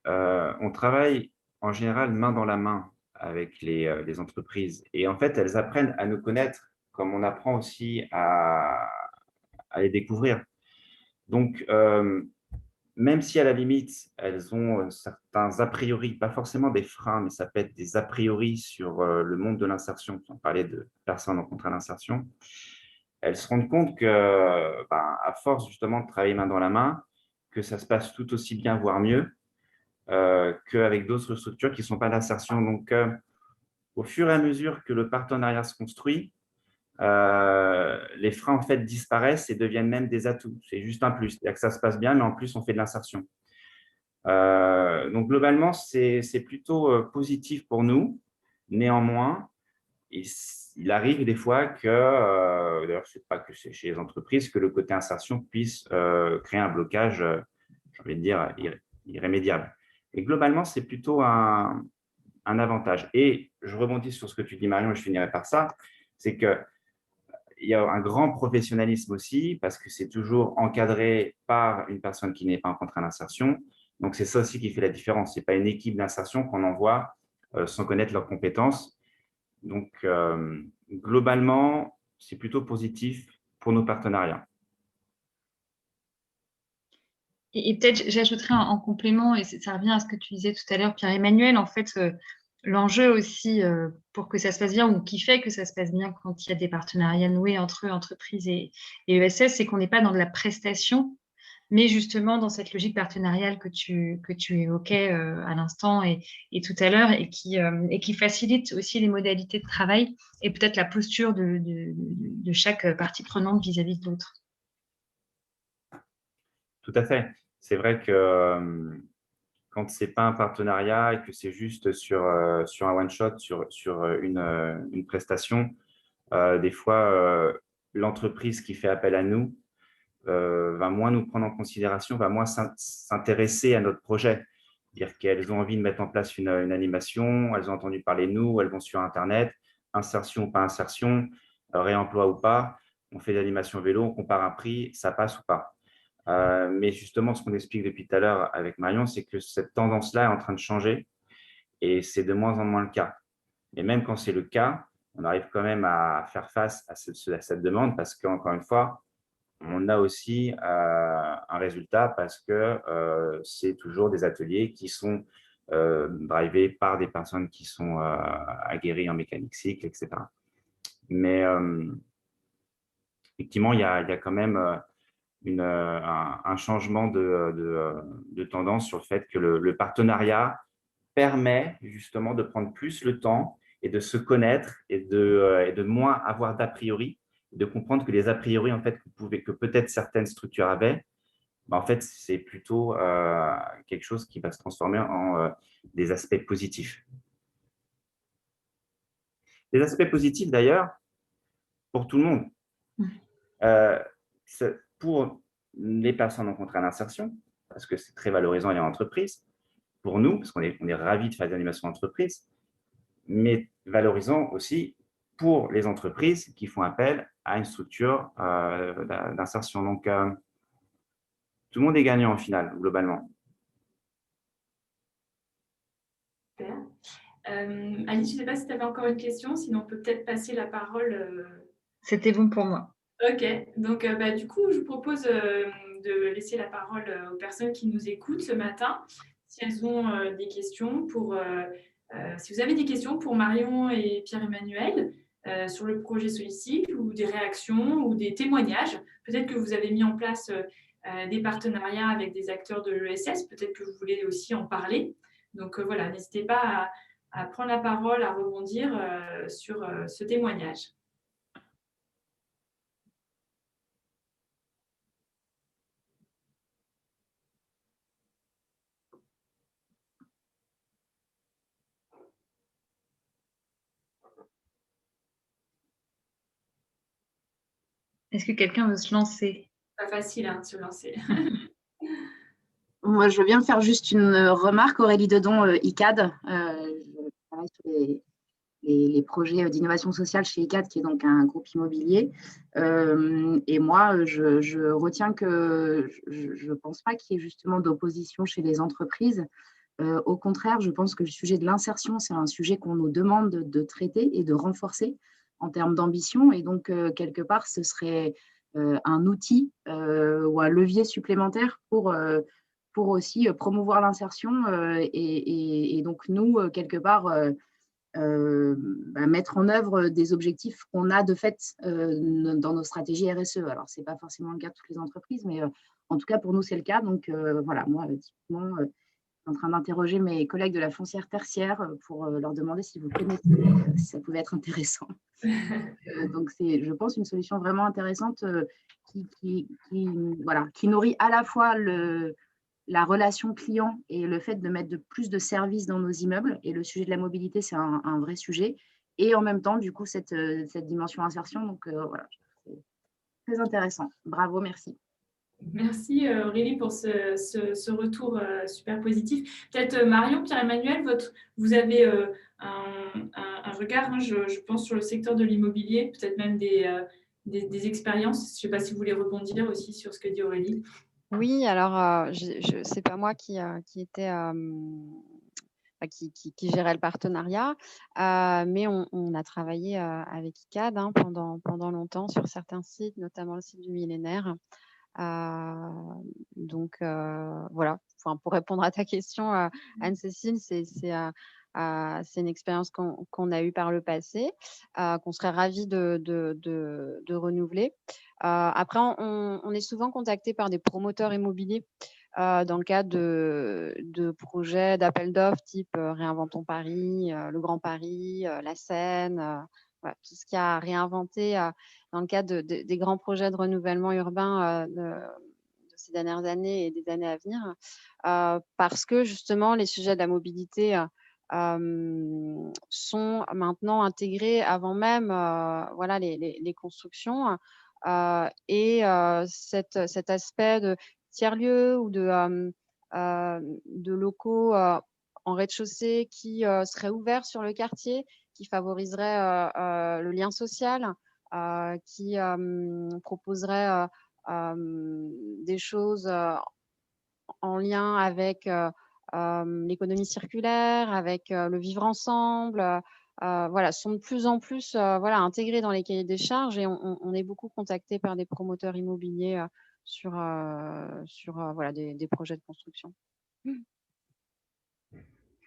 on travaille en général main dans la main avec les entreprises et en fait, elles apprennent à nous connaître comme on apprend aussi à les découvrir. Donc, même si à la limite, elles ont certains a priori, pas forcément des freins, mais ça peut être des a priori sur le monde de l'insertion, on parlait de personnes en contrat d'insertion, elles se rendent compte que, à force justement de travailler main dans la main, que ça se passe tout aussi bien, voire mieux, qu'avec d'autres structures qui ne sont pas d'insertion. Donc, au fur et à mesure que le partenariat se construit, les freins en fait disparaissent et deviennent même des atouts. C'est juste un plus. C'est-à-dire que ça se passe bien, mais en plus, on fait de l'insertion. Donc, globalement, c'est plutôt positif pour nous. Néanmoins, il arrive des fois que, d'ailleurs, ce n'est pas que c'est chez les entreprises, que le côté insertion puisse créer un blocage, j'ai envie de dire, irrémédiable. Et globalement, c'est plutôt un avantage. Et je rebondis sur ce que tu dis, Marion, et je finirai par ça, c'est qu'il y a un grand professionnalisme aussi, parce que c'est toujours encadré par une personne qui n'est pas en contrat d'insertion. Donc, c'est ça aussi qui fait la différence. Ce n'est pas une équipe d'insertion qu'on envoie sans connaître leurs compétences. Donc, globalement, c'est plutôt positif pour nos partenariats. Et peut-être, j'ajouterais en complément, et ça revient à ce que tu disais tout à l'heure, Pierre-Emmanuel, en fait, l'enjeu aussi pour que ça se passe bien, ou qui fait que ça se passe bien quand il y a des partenariats noués entre entreprises et ESS, c'est qu'on n'est pas dans de la prestation, mais justement dans cette logique partenariale que tu évoquais à l'instant et tout à l'heure, et qui facilite aussi les modalités de travail et peut-être la posture de chaque partie prenante vis-à-vis de l'autre. Tout à fait. C'est vrai que quand ce n'est pas un partenariat et que c'est juste sur un one-shot, sur une prestation, des fois, l'entreprise qui fait appel à nous va moins nous prendre en considération, va moins s'intéresser à notre projet. C'est-à-dire qu'elles ont envie de mettre en place une animation, elles ont entendu parler de nous, elles vont sur Internet, insertion ou pas insertion, réemploi ou pas, on fait de l'animation vélo, on compare un prix, ça passe ou pas. Mais justement, ce qu'on explique depuis tout à l'heure avec Marion, c'est que cette tendance-là est en train de changer et c'est de moins en moins le cas. Et même quand c'est le cas, on arrive quand même à faire face à cette demande parce qu'encore une fois, on a aussi un résultat parce que c'est toujours des ateliers qui sont drivés par des personnes qui sont aguerries en mécanique cycle, etc. Mais effectivement, il y a quand même un changement de tendance sur le fait que le partenariat permet justement de prendre plus le temps et de se connaître et de moins avoir d'a priori, de comprendre que les a priori en fait, que peut-être certaines structures avaient, en fait, c'est plutôt quelque chose qui va se transformer en des aspects positifs. Des aspects positifs, d'ailleurs, pour tout le monde. Euh, pour les personnes en contrat d'insertion, parce que c'est très valorisant et en entreprise, pour nous, parce on est ravis de faire des animations d'entreprise, mais valorisant aussi pour les entreprises qui font appel à une structure d'insertion. Donc, tout le monde est gagnant au final, globalement. Super. Alice, je ne sais pas si tu avais encore une question, sinon on peut peut-être passer la parole. C'était bon pour moi. Ok, donc du coup, je vous propose de laisser la parole aux personnes qui nous écoutent ce matin, si elles ont des questions si vous avez des questions pour Marion et Pierre-Emmanuel sur le projet Solicycle, ou des réactions ou des témoignages. Peut-être que vous avez mis en place des partenariats avec des acteurs de l'ESS, peut-être que vous voulez aussi en parler. Donc voilà, n'hésitez pas à prendre la parole, à rebondir sur ce témoignage. Est-ce que quelqu'un veut se lancer? Pas facile de se lancer. Moi, je veux bien faire juste une remarque. Aurélie Dedon, ICAD. Je travaille sur les projets d'innovation sociale chez ICAD, qui est donc un groupe immobilier. Et moi, je retiens que je ne pense pas qu'il y ait justement d'opposition chez les entreprises. Au contraire, je pense que le sujet de l'insertion, c'est un sujet qu'on nous demande de traiter et de renforcer en termes d'ambition. Et donc, quelque part, ce serait un outil ou un levier supplémentaire pour aussi promouvoir l'insertion et donc nous, quelque part, mettre en œuvre des objectifs qu'on a de fait dans nos stratégies RSE. Alors, ce n'est pas forcément le cas de toutes les entreprises, mais en tout cas, pour nous, c'est le cas. Donc, voilà, moi, typiquement, je suis en train d'interroger mes collègues de la foncière tertiaire pour leur demander si vous connaissez, si ça pouvait être intéressant. Donc, c'est, je pense, une solution vraiment intéressante qui nourrit à la fois la relation client et le fait de mettre plus de services dans nos immeubles. Et le sujet de la mobilité, c'est un vrai sujet. Et en même temps, du coup, cette dimension insertion. Donc, voilà, c'est très intéressant. Bravo, merci. Merci Aurélie pour ce retour super positif. Peut-être Marion, Pierre-Emmanuel, vous avez un regard, hein, je pense, sur le secteur de l'immobilier, peut-être même des expériences. Je ne sais pas si vous voulez rebondir aussi sur ce que dit Aurélie. Oui, alors, c'est pas moi qui gérait le partenariat, mais on a travaillé avec ICAD pendant longtemps sur certains sites, notamment le site du Millénaire. Donc, voilà, enfin, pour répondre à ta question, Anne-Cécile, c'est une expérience qu'on a eue par le passé, qu'on serait ravis de renouveler. Après, on est souvent contacté par des promoteurs immobiliers dans le cadre de projets d'appel d'offres type Réinventons Paris, le Grand Paris, la Seine, voilà, tout ce qui a réinventé dans le cadre des grands projets de renouvellement urbain de ces dernières années et des années à venir, parce que justement les sujets de la mobilité sont maintenant intégrés avant même voilà, les constructions et cet aspect de tiers-lieux ou de locaux en rez-de-chaussée qui seraient ouverts sur le quartier, qui favoriserait le lien social, qui proposerait des choses en lien avec l'économie circulaire, avec le vivre ensemble, voilà, sont de plus en plus voilà, intégrés dans les cahiers des charges et on est beaucoup contacté par des promoteurs immobiliers sur voilà, des projets de construction.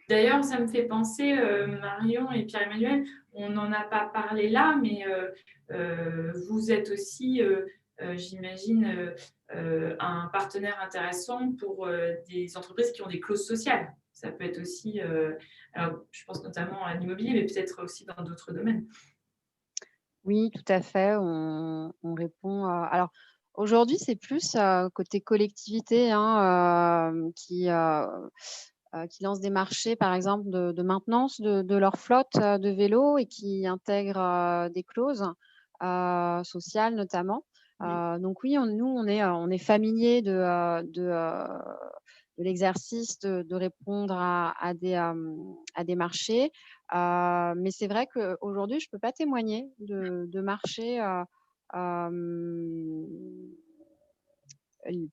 D'ailleurs, ça me fait penser, Marion et Pierre-Emmanuel, on n'en a pas parlé là, mais vous êtes aussi, j'imagine, un partenaire intéressant pour des entreprises qui ont des clauses sociales. Ça peut être aussi, alors, je pense notamment à l'immobilier, mais peut-être aussi dans d'autres domaines. Oui, tout à fait. On répond. Alors, Aujourd'hui, c'est plus côté collectivité qui lancent des marchés, par exemple, de maintenance de leur flotte de vélos et qui intègrent des clauses sociales notamment. Donc oui, nous, on est familier de l'exercice de répondre à des marchés. Mais c'est vrai qu'aujourd'hui, je ne peux pas témoigner de marchés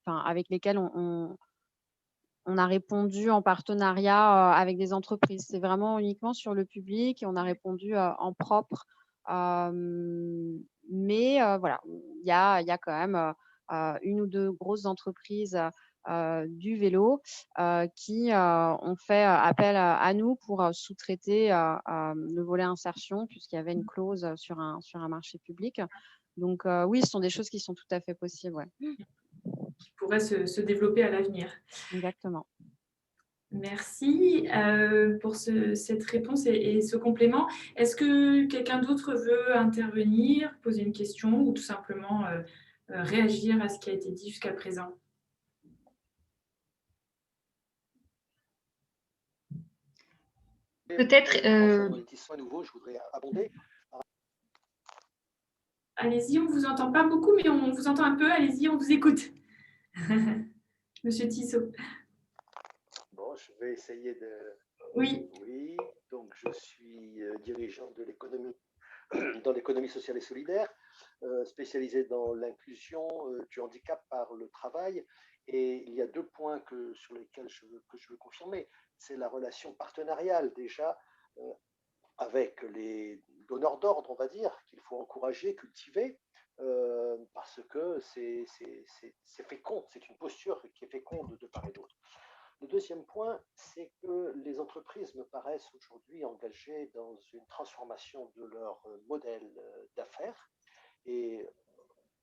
avec lesquels on a répondu en partenariat avec des entreprises. C'est vraiment uniquement sur le public et on a répondu en propre. Mais voilà, il y a quand même une ou deux grosses entreprises du vélo qui ont fait appel à nous pour sous-traiter le volet insertion puisqu'il y avait une clause sur un marché public. Donc oui, ce sont des choses qui sont tout à fait possibles. Ouais. Qui pourraient se développer à l'avenir. Exactement. Merci pour cette réponse et ce complément. Est-ce que quelqu'un d'autre veut intervenir, poser une question ou tout simplement réagir à ce qui a été dit jusqu'à présent? Peut-être. À nouveau, je voudrais abonder. Allez-y, on ne vous entend pas beaucoup, mais on vous entend un peu. Allez-y, on vous écoute. Monsieur Tissot. Bon, je vais essayer de... Oui. Oui, donc je suis dirigeant de l'économie, dans l'économie sociale et solidaire, spécialisé dans l'inclusion du handicap par le travail. Et il y a deux points sur lesquels je veux confirmer. C'est la relation partenariale déjà avec les donneurs d'ordre, on va dire, qu'il faut encourager, cultiver, parce que c'est fécond, c'est une posture qui est féconde de part et d'autre. Le deuxième point, c'est que les entreprises me paraissent aujourd'hui engagées dans une transformation de leur modèle d'affaires et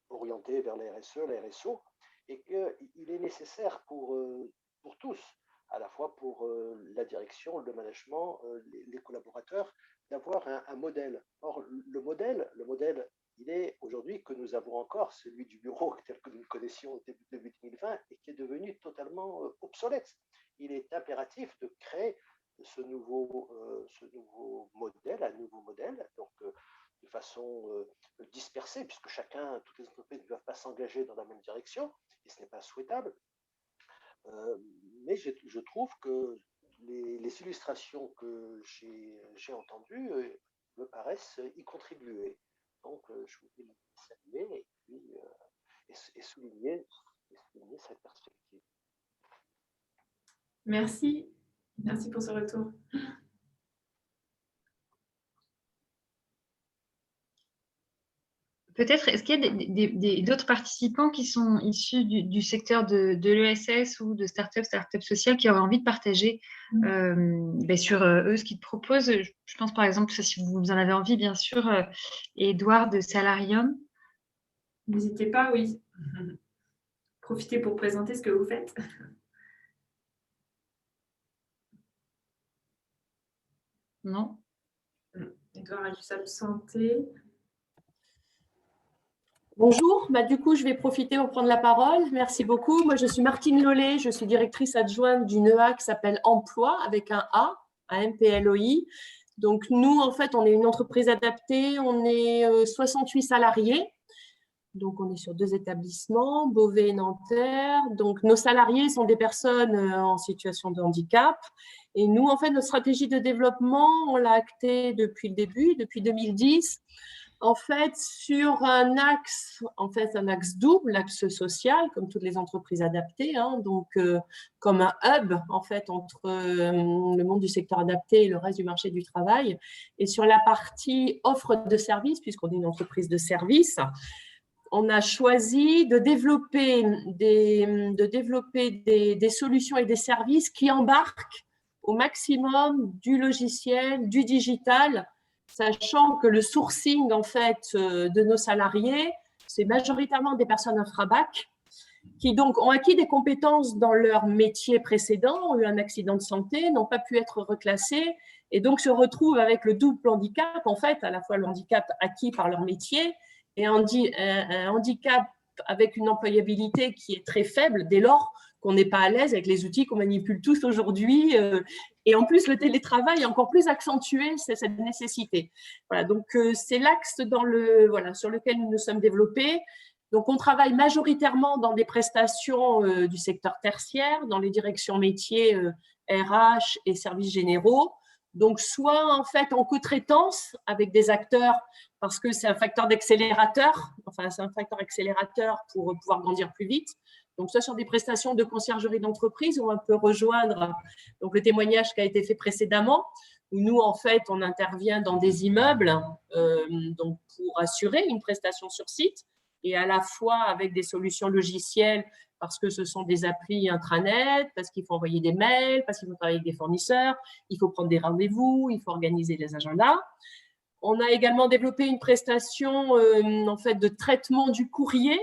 orientées vers la RSE, la RSO, et qu'il est nécessaire pour tous, à la fois pour la direction, le management, les collaborateurs, d'avoir un modèle. Or, le modèle, il est aujourd'hui que nous avons encore, celui du bureau tel que nous le connaissions au début 2020 et qui est devenu totalement obsolète. Il est impératif de créer ce nouveau modèle, un nouveau modèle, donc de façon dispersée, puisque toutes les entreprises ne peuvent pas s'engager dans la même direction, et ce n'est pas souhaitable. Mais je trouve que les illustrations que j'ai entendues me paraissent y contribuer. Donc, je voulais les saluer et puis souligner cette perspective. Merci. Merci pour ce retour. Peut-être, est-ce qu'il y a d'autres participants qui sont issus du secteur de l'ESS ou de start-up sociales qui auraient envie de partager sur eux ce qu'ils proposent? Je pense par exemple, si vous en avez envie, bien sûr, Edouard de Salarium. N'hésitez pas, oui. Profitez pour présenter ce que vous faites. Non. Edouard a dû s'absenter. Bonjour, du coup, je vais profiter pour prendre la parole. Merci beaucoup. Moi, je suis Martine Lollet, je suis directrice adjointe d'une EA qui s'appelle Emploi, avec un A, MPLOI. Donc, nous, en fait, on est une entreprise adaptée, on est 68 salariés. Donc, on est sur 2 établissements, Beauvais et Nanterre. Donc, nos salariés sont des personnes en situation de handicap. Et nous, en fait, notre stratégie de développement, on l'a actée depuis le début, depuis 2010. En fait, sur un axe double, l'axe social, comme toutes les entreprises adaptées, donc comme un hub en fait entre le monde du secteur adapté et le reste du marché du travail. Et sur la partie offre de services, puisqu'on est une entreprise de services, on a choisi de développer des solutions et des services qui embarquent au maximum du logiciel, du digital, sachant que le sourcing en fait de nos salariés, c'est majoritairement des personnes infra-bac qui donc ont acquis des compétences dans leur métier précédent, ont eu un accident de santé, n'ont pas pu être reclassés et donc se retrouvent avec le double handicap en fait, à la fois le handicap acquis par leur métier et un handicap avec une employabilité qui est très faible dès lors qu'on n'est pas à l'aise avec les outils qu'on manipule tous aujourd'hui. Et en plus, le télétravail a encore plus accentué cette nécessité. Voilà, donc c'est l'axe sur lequel nous nous sommes développés. Donc, on travaille majoritairement dans des prestations du secteur tertiaire, dans les directions métiers RH et services généraux. Donc, soit en fait en co-traitance avec des acteurs, parce que c'est un facteur d'accélérateur, c'est un facteur accélérateur pour pouvoir grandir plus vite. Donc, soit sur des prestations de conciergerie d'entreprise, où on peut rejoindre donc, le témoignage qui a été fait précédemment, où nous, en fait, on intervient dans des immeubles donc pour assurer une prestation sur site, et à la fois avec des solutions logicielles, parce que ce sont des applis intranet, parce qu'il faut envoyer des mails, parce qu'il faut travailler avec des fournisseurs, il faut prendre des rendez-vous, il faut organiser les agendas. On a également développé une prestation en fait, de traitement du courrier.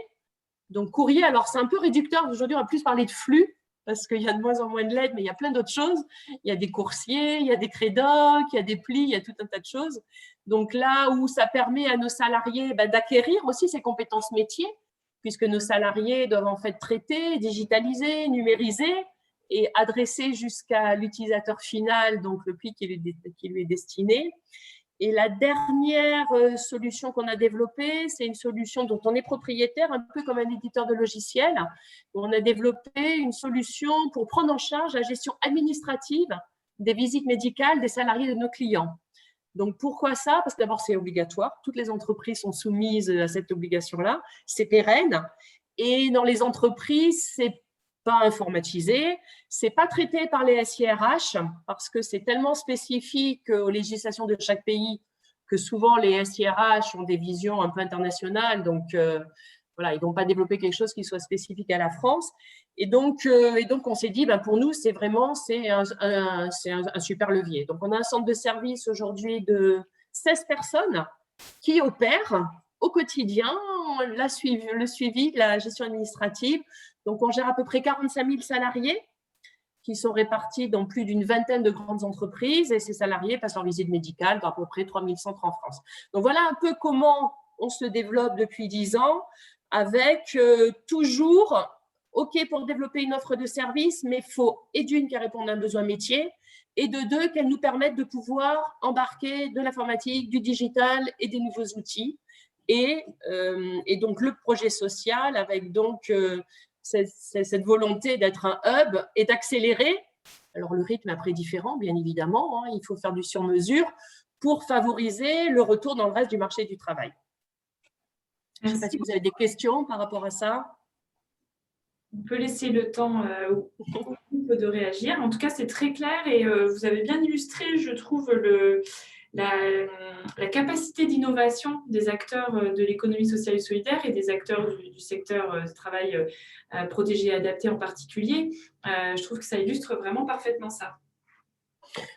Donc, courrier, alors c'est un peu réducteur. Aujourd'hui, on va plus parler de flux, parce qu'il y a de moins en moins de lettres, mais il y a plein d'autres choses. Il y a des coursiers, il y a des crédocs, il y a des plis, il y a tout un tas de choses. Donc, là où ça permet à nos salariés d'acquérir aussi ces compétences métiers, puisque nos salariés doivent en fait traiter, digitaliser, numériser et adresser jusqu'à l'utilisateur final, donc le pli qui lui est destiné. Et la dernière solution qu'on a développée, c'est une solution dont on est propriétaire, un peu comme un éditeur de logiciels. On a développé une solution pour prendre en charge la gestion administrative des visites médicales des salariés de nos clients. Donc, pourquoi ça? Parce que d'abord, c'est obligatoire. Toutes les entreprises sont soumises à cette obligation-là. C'est pérenne. Et dans les entreprises, c'est pas informatisé, c'est pas traité par les SIRH parce que c'est tellement spécifique aux législations de chaque pays que souvent les SIRH ont des visions un peu internationales, donc voilà, ils vont pas développer quelque chose qui soit spécifique à la France. Et donc on s'est dit, pour nous, c'est un super levier. Donc, on a un centre de service aujourd'hui de 16 personnes qui opèrent au quotidien le suivi de la gestion administrative. Donc, on gère à peu près 45 000 salariés qui sont répartis dans plus d'une vingtaine de grandes entreprises et ces salariés passent leur visite médicale dans à peu près 3 000 centres en France. Donc, voilà un peu comment on se développe depuis 10 ans avec toujours, OK pour développer une offre de service, mais il faut, et d'une, qu'elle réponde à un besoin métier, et de deux, qu'elle nous permette de pouvoir embarquer de l'informatique, du digital et des nouveaux outils. Et donc, le projet social avec donc cette volonté d'être un hub et d'accélérer. Alors, le rythme est après différent, bien évidemment. Il faut faire du sur-mesure pour favoriser le retour dans le reste du marché du travail. Je ne sais pas si vous avez des questions par rapport à ça. On peut laisser le temps au groupe de réagir. En tout cas, c'est très clair et vous avez bien illustré, je trouve, la capacité d'innovation des acteurs de l'économie sociale et solidaire et des acteurs du secteur du travail protégé et adapté en particulier. Je trouve que ça illustre vraiment parfaitement ça.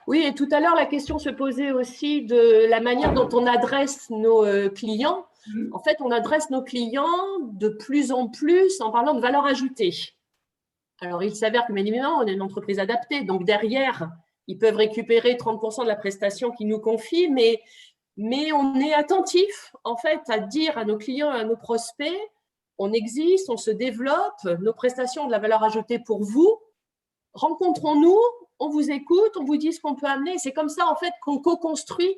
Oui, et tout à l'heure, la question se posait aussi de la manière dont on adresse nos clients. En fait, on adresse nos clients de plus en plus en parlant de valeur ajoutée. Alors, il s'avère que, bien évidemment, on est une entreprise adaptée. Donc, derrière, ils peuvent récupérer 30% de la prestation qu'ils nous confient, mais on est attentif, en fait, à dire à nos clients et à nos prospects, on existe, on se développe, nos prestations ont de la valeur ajoutée pour vous. Rencontrons-nous, on vous écoute, on vous dit ce qu'on peut amener. C'est comme ça, en fait, qu'on co-construit.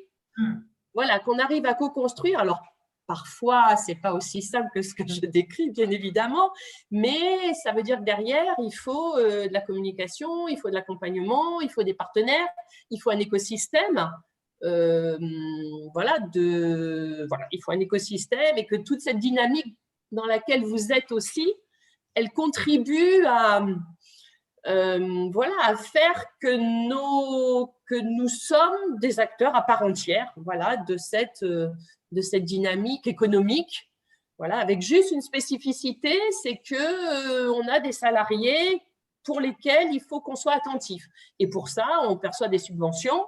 Voilà, qu'on arrive à co-construire. Alors, parfois, ce n'est pas aussi simple que ce que je décris, bien évidemment, mais ça veut dire que derrière, il faut de la communication, il faut de l'accompagnement, il faut des partenaires, il faut un écosystème. Il faut un écosystème et que toute cette dynamique dans laquelle vous êtes aussi, elle contribue à faire que nous sommes des acteurs à part entière de cette dynamique économique. Voilà, avec juste une spécificité, c'est qu'on a des salariés pour lesquels il faut qu'on soit attentif. Et pour ça, on perçoit des subventions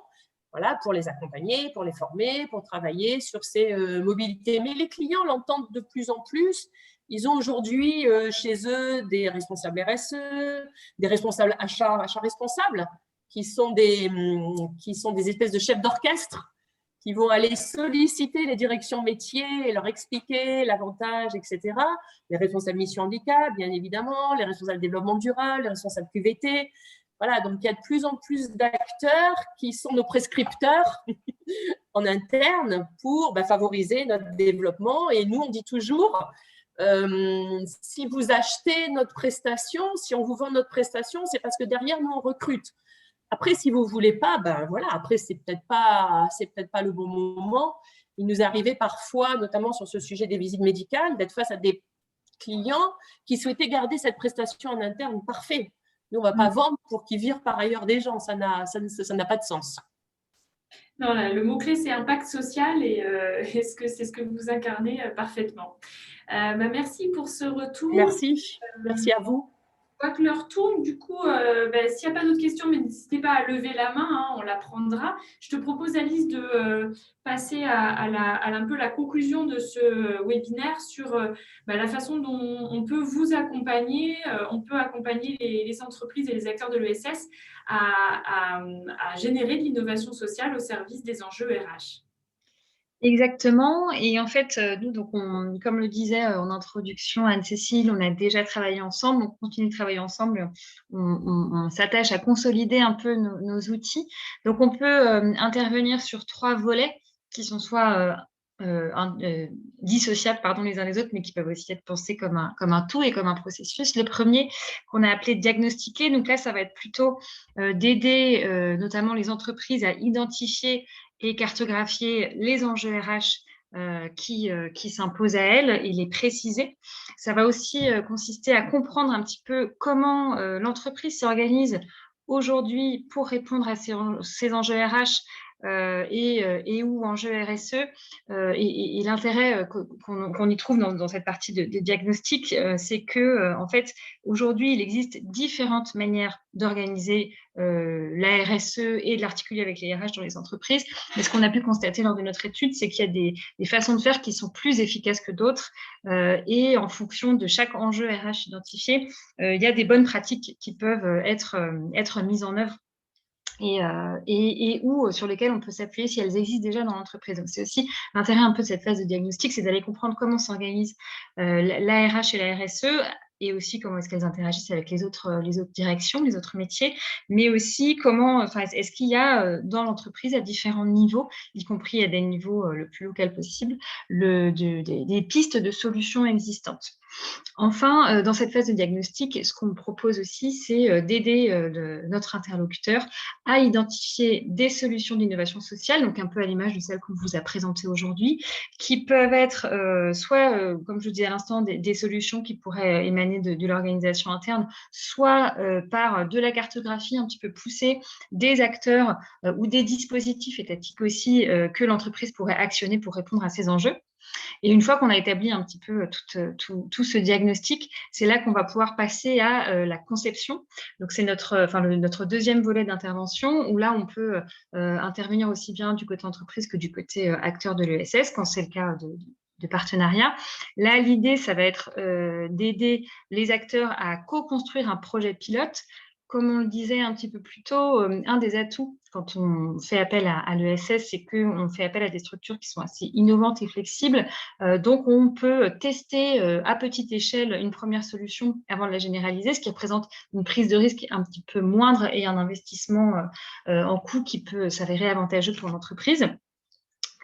pour les accompagner, pour les former, pour travailler sur ces mobilités. Mais les clients l'entendent de plus en plus. Ils ont aujourd'hui chez eux des responsables RSE, des responsables achats responsables, qui sont des espèces de chefs d'orchestre qui vont aller solliciter les directions métiers et leur expliquer l'avantage, etc. Les responsables mission handicap, bien évidemment, les responsables développement durable, les responsables QVT. Voilà, donc il y a de plus en plus d'acteurs qui sont nos prescripteurs en interne pour favoriser notre développement. Et nous, on dit toujours, si vous achetez notre prestation, si on vous vend notre prestation, c'est parce que derrière, nous, on recrute. Après, si vous ne voulez pas, voilà, après, c'est peut-être pas le bon moment. Il nous est arrivé parfois, notamment sur ce sujet des visites médicales, d'être face à des clients qui souhaitaient garder cette prestation en interne. Parfait. Nous, on ne va pas vendre pour qu'ils virent par ailleurs des gens. Ça n'a pas de sens. Non, là, le mot-clé, c'est impact social et c'est ce que vous incarnez parfaitement. Merci pour ce retour. Merci. Merci à vous. Je vois que l'heure tourne, du coup, s'il n'y a pas d'autres questions, mais n'hésitez pas à lever la main, hein, on la prendra. Je te propose, Alice, de passer à un peu la conclusion de ce webinaire sur la façon dont on peut vous accompagner, on peut accompagner les entreprises et les acteurs de l'ESS à générer de l'innovation sociale au service des enjeux RH. Exactement. Et en fait, nous, donc comme le disait en introduction Anne-Cécile, on a déjà travaillé ensemble, on continue de travailler ensemble, on s'attache à consolider un peu nos outils. Donc, on peut intervenir sur 3 volets qui sont soit dissociables les uns des autres, mais qui peuvent aussi être pensés comme un tout et comme un processus. Le premier, qu'on a appelé diagnostiquer, donc là, ça va être plutôt d'aider notamment les entreprises à identifier et cartographier les enjeux RH qui s'imposent à elles et les préciser. Ça va aussi consister à comprendre un petit peu comment l'entreprise s'organise aujourd'hui pour répondre à ces enjeux RH et ou enjeux RSE et l'intérêt qu'on y trouve dans cette partie de diagnostic, c'est que en fait aujourd'hui il existe différentes manières d'organiser la RSE et de l'articuler avec les RH dans les entreprises. Mais ce qu'on a pu constater lors de notre étude, c'est qu'il y a des façons de faire qui sont plus efficaces que d'autres et en fonction de chaque enjeu RH identifié, il y a des bonnes pratiques qui peuvent être mises en œuvre et ou sur lesquelles on peut s'appuyer si elles existent déjà dans l'entreprise. Donc, c'est aussi l'intérêt un peu de cette phase de diagnostic, c'est d'aller comprendre comment s'organise la RH et la RSE et aussi comment est-ce qu'elles interagissent avec les autres directions, les autres métiers, mais aussi comment, est-ce qu'il y a dans l'entreprise à différents niveaux, y compris à des niveaux le plus local possible, des pistes de solutions existantes. Enfin, dans cette phase de diagnostic, ce qu'on propose aussi, c'est d'aider notre interlocuteur à identifier des solutions d'innovation sociale, donc un peu à l'image de celles qu'on vous a présentées aujourd'hui, qui peuvent être soit, comme je vous disais à l'instant, des solutions qui pourraient émaner de l'organisation interne, soit par de la cartographie un petit peu poussée des acteurs ou des dispositifs étatiques aussi que l'entreprise pourrait actionner pour répondre à ces enjeux. Et une fois qu'on a établi un petit peu tout ce diagnostic, c'est là qu'on va pouvoir passer à la conception. Donc, c'est notre deuxième volet d'intervention où là, on peut intervenir aussi bien du côté entreprise que du côté acteur de l'ESS, quand c'est le cas de partenariat. Là, l'idée, ça va être d'aider les acteurs à co-construire un projet pilote. Comme on le disait un petit peu plus tôt, un des atouts quand on fait appel à l'ESS, c'est qu'on fait appel à des structures qui sont assez innovantes et flexibles. Donc, on peut tester à petite échelle une première solution avant de la généraliser, ce qui représente une prise de risque un petit peu moindre et un investissement en coût qui peut s'avérer avantageux pour l'entreprise.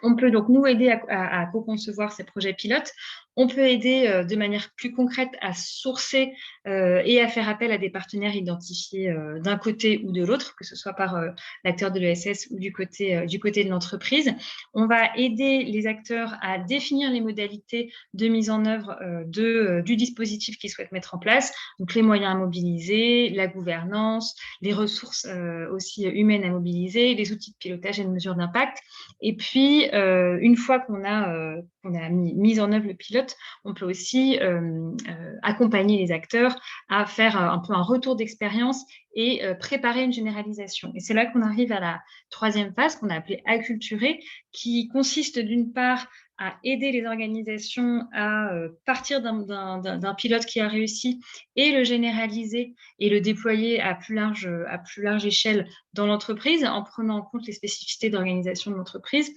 On peut donc nous aider à co-concevoir ces projets pilotes. On peut aider de manière plus concrète à sourcer et à faire appel à des partenaires identifiés d'un côté ou de l'autre, que ce soit par l'acteur de l'ESS ou du côté de l'entreprise. On va aider les acteurs à définir les modalités de mise en œuvre du dispositif qu'ils souhaitent mettre en place, donc les moyens à mobiliser, la gouvernance, les ressources aussi humaines à mobiliser, les outils de pilotage et de mesure d'impact. Et puis, une fois qu'on a mis en œuvre le pilote, on peut aussi accompagner les acteurs à faire un peu un retour d'expérience et préparer une généralisation. Et c'est là qu'on arrive à la troisième phase qu'on a appelée acculturer, qui consiste d'une part à aider les organisations à partir d'un pilote qui a réussi et le généraliser et le déployer à plus large échelle dans l'entreprise en prenant en compte les spécificités d'organisation de l'entreprise.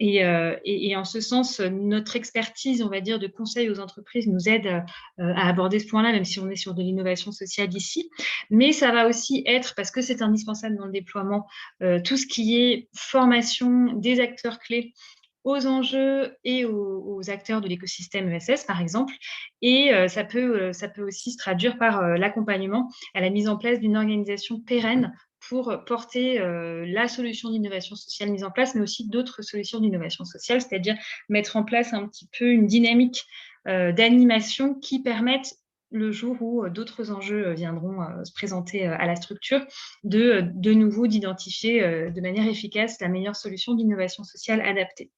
Et en ce sens, notre expertise, on va dire, de conseil aux entreprises nous aide à aborder ce point-là, même si on est sur de l'innovation sociale ici. Mais ça va aussi être, parce que c'est indispensable dans le déploiement, tout ce qui est formation des acteurs clés aux enjeux et aux acteurs de l'écosystème ESS, par exemple. Et ça peut aussi se traduire par l'accompagnement à la mise en place d'une organisation pérenne pour porter la solution d'innovation sociale mise en place, mais aussi d'autres solutions d'innovation sociale, c'est-à-dire mettre en place un petit peu une dynamique d'animation qui permette, le jour où d'autres enjeux viendront se présenter à la structure, de nouveau d'identifier de manière efficace la meilleure solution d'innovation sociale adaptée.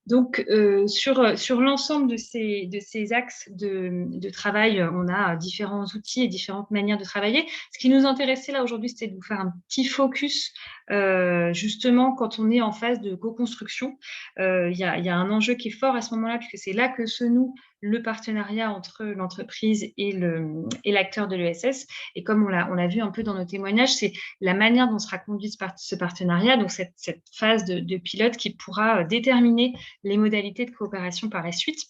Donc, sur l'ensemble de ces axes de travail, on a différents outils et différentes manières de travailler. Ce qui nous intéressait là aujourd'hui, c'était de vous faire un petit focus, justement, quand on est en phase de co-construction. Il y a un enjeu qui est fort à ce moment-là, puisque c'est là que se noue le partenariat entre l'entreprise et l'acteur de l'ESS. Et comme on l'a vu un peu dans nos témoignages, c'est la manière dont sera conduit ce partenariat, donc cette phase de pilote qui pourra déterminer les modalités de coopération par la suite.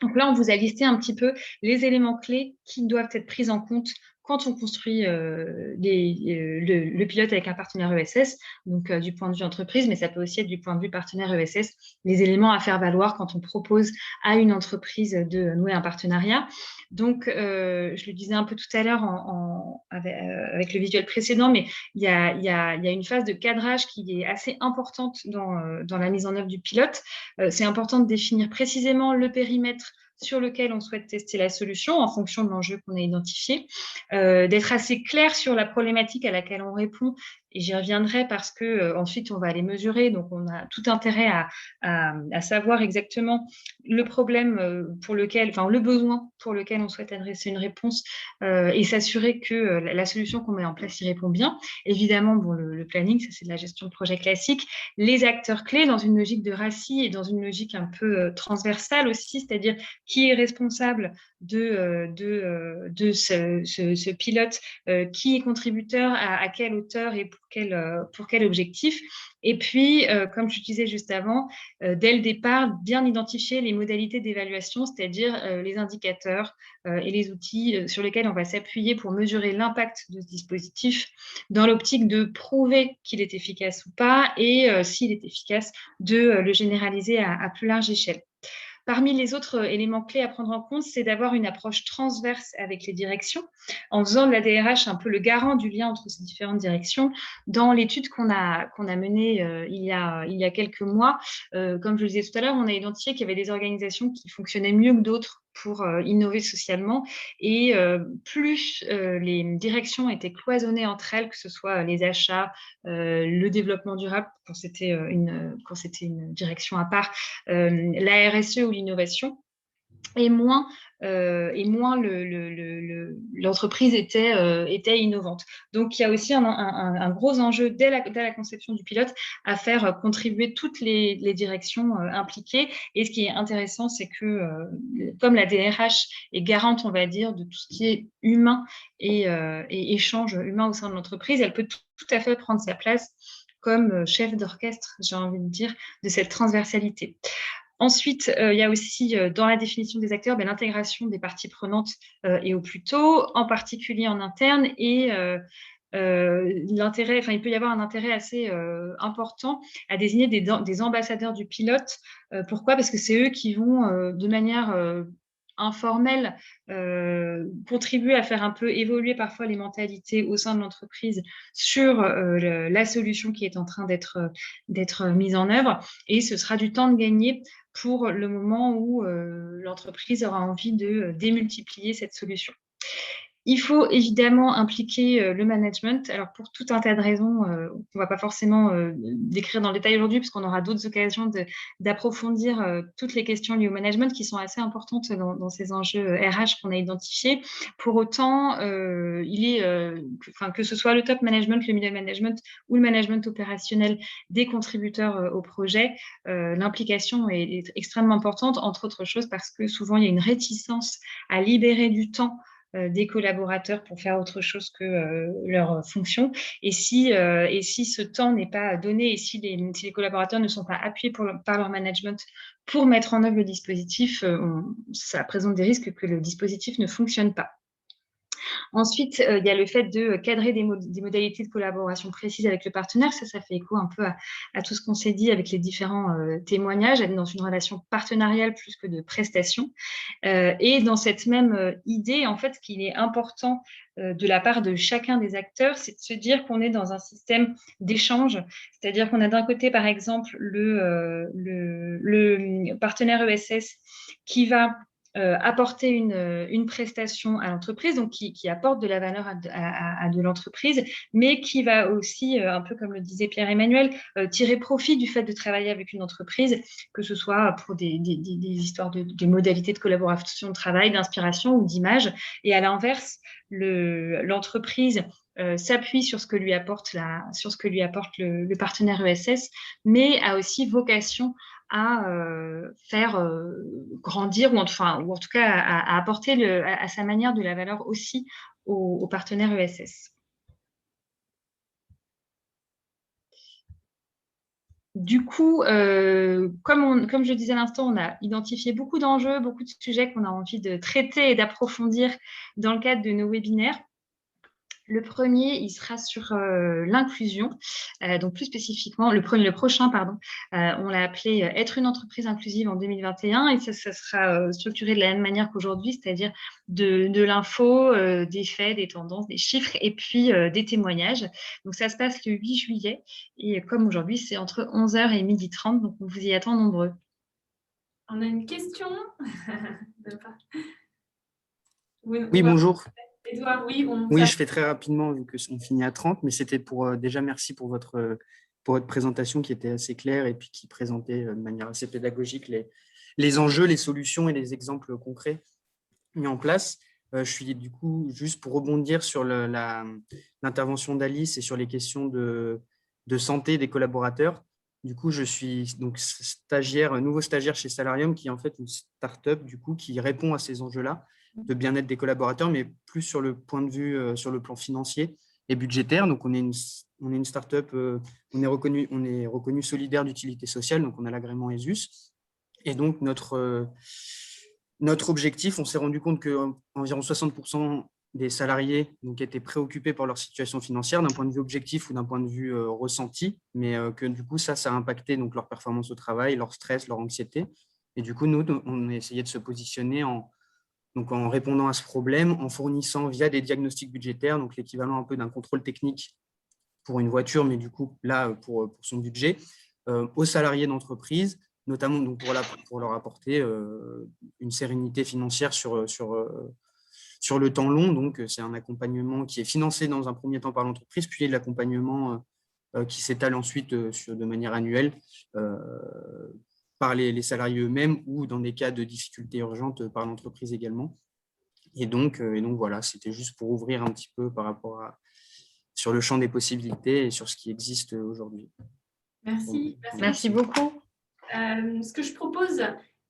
Donc là, on vous a listé un petit peu les éléments clés qui doivent être pris en compte quand on construit le pilote avec un partenaire ESS, donc du point de vue entreprise, mais ça peut aussi être du point de vue partenaire ESS, les éléments à faire valoir quand on propose à une entreprise de nouer un partenariat. Donc, je le disais un peu tout à l'heure avec le visuel précédent, mais il y a une phase de cadrage qui est assez importante dans la mise en œuvre du pilote. C'est important de définir précisément le périmètre sur lequel on souhaite tester la solution en fonction de l'enjeu qu'on a identifié, d'être assez clair sur la problématique à laquelle on répond, et j'y reviendrai parce que ensuite on va aller mesurer, donc on a tout intérêt à savoir exactement le problème pour lequel, enfin le besoin pour lequel on souhaite adresser une réponse et s'assurer que la solution qu'on met en place y répond bien. Évidemment, bon, le planning, ça c'est de la gestion de projet classique. Les acteurs clés dans une logique de RACI et dans une logique un peu transversale aussi, c'est-à-dire qui est responsable de ce pilote, qui est contributeur, à quelle hauteur et pour quel objectif. Et puis, comme je disais juste avant, dès le départ, bien identifier les modalités d'évaluation, c'est-à-dire les indicateurs et les outils sur lesquels on va s'appuyer pour mesurer l'impact de ce dispositif dans l'optique de prouver qu'il est efficace ou pas et s'il est efficace, de le généraliser à plus large échelle. Parmi les autres éléments clés à prendre en compte, c'est d'avoir une approche transverse avec les directions, en faisant de la DRH un peu le garant du lien entre ces différentes directions. Dans l'étude qu'on a menée il y a quelques mois, comme je le disais tout à l'heure, on a identifié qu'il y avait des organisations qui fonctionnaient mieux que d'autres pour innover socialement, et plus les directions étaient cloisonnées entre elles, que ce soit les achats, le développement durable, quand c'était une direction à part, la RSE ou l'innovation, et moins l'entreprise était innovante. Donc, il y a aussi un gros enjeu dès la conception du pilote à faire contribuer toutes les directions impliquées. Et ce qui est intéressant, c'est que comme la DRH est garante, on va dire, de tout ce qui est humain et échange humain au sein de l'entreprise, elle peut tout à fait prendre sa place comme chef d'orchestre, j'ai envie de dire, de cette transversalité. Ensuite, il y a aussi dans la définition des acteurs l'intégration des parties prenantes et au plus tôt, en particulier en interne, et l'intérêt, enfin il peut y avoir un intérêt assez important à désigner des ambassadeurs du pilote. Pourquoi ? Parce que c'est eux qui vont de manière informelle contribuer à faire un peu évoluer parfois les mentalités au sein de l'entreprise sur la solution qui est en train d'être mise en œuvre, et ce sera du temps de gagner pour le moment où l'entreprise aura envie de démultiplier cette solution. Il faut évidemment impliquer le management, alors pour tout un tas de raisons qu'on ne va pas forcément décrire dans le détail aujourd'hui, puisqu'on aura d'autres occasions d'approfondir toutes les questions liées au management qui sont assez importantes dans ces enjeux RH qu'on a identifiés. Pour autant, que ce soit le top management, le middle management ou le management opérationnel des contributeurs au projet, l'implication est extrêmement importante, entre autres choses parce que souvent il y a une réticence à libérer du temps des collaborateurs pour faire autre chose que leur fonction. Et si ce temps n'est pas donné et si les collaborateurs ne sont pas appuyés par leur management pour mettre en œuvre le dispositif, ça présente des risques que le dispositif ne fonctionne pas. Ensuite, il y a le fait de cadrer des modalités de collaboration précises avec le partenaire. Ça fait écho un peu à tout ce qu'on s'est dit avec les différents témoignages, être dans une relation partenariale plus que de prestation. Et dans cette même idée, en fait, ce qu'il est important de la part de chacun des acteurs, c'est de se dire qu'on est dans un système d'échange. C'est-à-dire qu'on a d'un côté, par exemple, le partenaire ESS qui va apporter une prestation à l'entreprise, donc qui apporte de la valeur à de l'entreprise, mais qui va aussi, un peu comme le disait Pierre-Emmanuel, tirer profit du fait de travailler avec une entreprise, que ce soit pour des histoires de modalités de collaboration de travail, d'inspiration ou d'image. Et à l'inverse, l'entreprise s'appuie sur ce que lui apporte le partenaire ESS, mais a aussi vocation à faire grandir ou en tout cas à apporter à sa manière de la valeur aussi aux partenaires ESS. Du coup, comme je disais à l'instant, on a identifié beaucoup d'enjeux, beaucoup de sujets qu'on a envie de traiter et d'approfondir dans le cadre de nos webinaires. Le premier, il sera sur l'inclusion, donc plus spécifiquement, le prochain, on l'a appelé « Être une entreprise inclusive en 2021 » et ça sera structuré de la même manière qu'aujourd'hui, c'est-à-dire de l'info, des faits, des tendances, des chiffres et puis des témoignages. Donc ça se passe le 8 juillet et comme aujourd'hui, c'est entre 11h et 12h30, donc on vous y attend nombreux. On a une question. Oui, bonjour. Edouard, oui, je fais très rapidement vu qu'on finit à 30, mais c'était pour déjà merci pour votre présentation qui était assez claire et puis qui présentait de manière assez pédagogique les enjeux, les solutions et les exemples concrets mis en place. Je suis du coup, juste pour rebondir sur l'intervention d'Alice et sur les questions de santé des collaborateurs. Du coup, je suis donc nouveau stagiaire chez Salarium, qui est en fait une start-up du coup, qui répond à ces enjeux-là de bien-être des collaborateurs, mais plus sur le point de vue, sur le plan financier et budgétaire. Donc, on est une start-up, on est reconnu solidaire d'utilité sociale, donc on a l'agrément ESUS. Et donc, notre objectif, on s'est rendu compte qu'environ 60% des salariés donc, étaient préoccupés par leur situation financière d'un point de vue objectif ou d'un point de vue ressenti, mais que du coup, ça a impacté donc, leur performance au travail, leur stress, leur anxiété. Et du coup, nous, on a essayé de se positionner en répondant à ce problème, en fournissant via des diagnostics budgétaires, donc l'équivalent un peu d'un contrôle technique pour une voiture, mais du coup, là, pour son budget, aux salariés d'entreprise, notamment donc pour leur apporter une sérénité financière sur le temps long. Donc, c'est un accompagnement qui est financé dans un premier temps par l'entreprise, puis il y a de l'accompagnement qui s'étale ensuite de manière annuelle par les salariés eux-mêmes ou dans des cas de difficultés urgentes par l'entreprise également. Et donc voilà, c'était juste pour ouvrir un petit peu par rapport sur le champ des possibilités et sur ce qui existe aujourd'hui. Merci beaucoup. Ce que je propose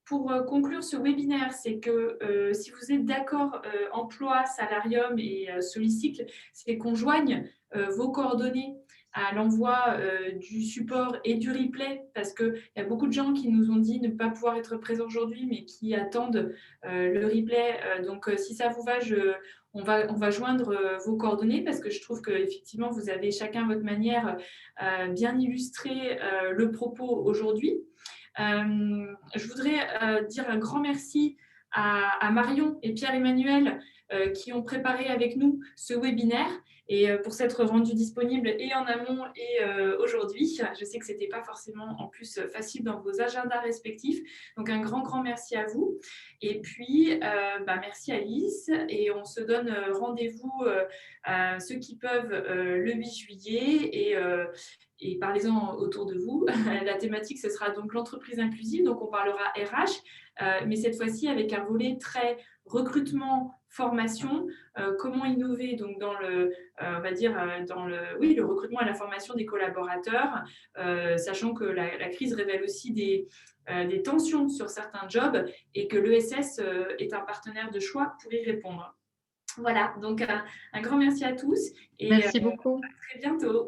pour conclure ce webinaire, c'est que si vous êtes d'accord, Emploi, Salarium et Solicycle, c'est qu'on joigne vos coordonnées à l'envoi du support et du replay, parce qu'il y a beaucoup de gens qui nous ont dit ne pas pouvoir être présents aujourd'hui, mais qui attendent le replay. Donc, si ça vous va, on va joindre vos coordonnées, parce que je trouve qu'effectivement, vous avez chacun votre manière bien illustré le propos aujourd'hui. Je voudrais dire un grand merci à Marion et Pierre-Emmanuel qui ont préparé avec nous ce webinaire et pour s'être rendus disponibles et en amont et aujourd'hui. Je sais que ce n'était pas forcément en plus facile dans vos agendas respectifs. Donc, un grand merci à vous. Et puis, merci Alice. Et on se donne rendez-vous ceux qui peuvent le 8 juillet et parlez-en autour de vous. La thématique, ce sera donc l'entreprise inclusive. Donc, on parlera RH, mais cette fois-ci avec un volet très recrutement, formation, comment innover donc dans le recrutement et la formation des collaborateurs, sachant que la crise révèle aussi des tensions sur certains jobs et que l'ESS est un partenaire de choix pour y répondre. Voilà, donc un grand merci à tous. Et Merci beaucoup. à très bientôt.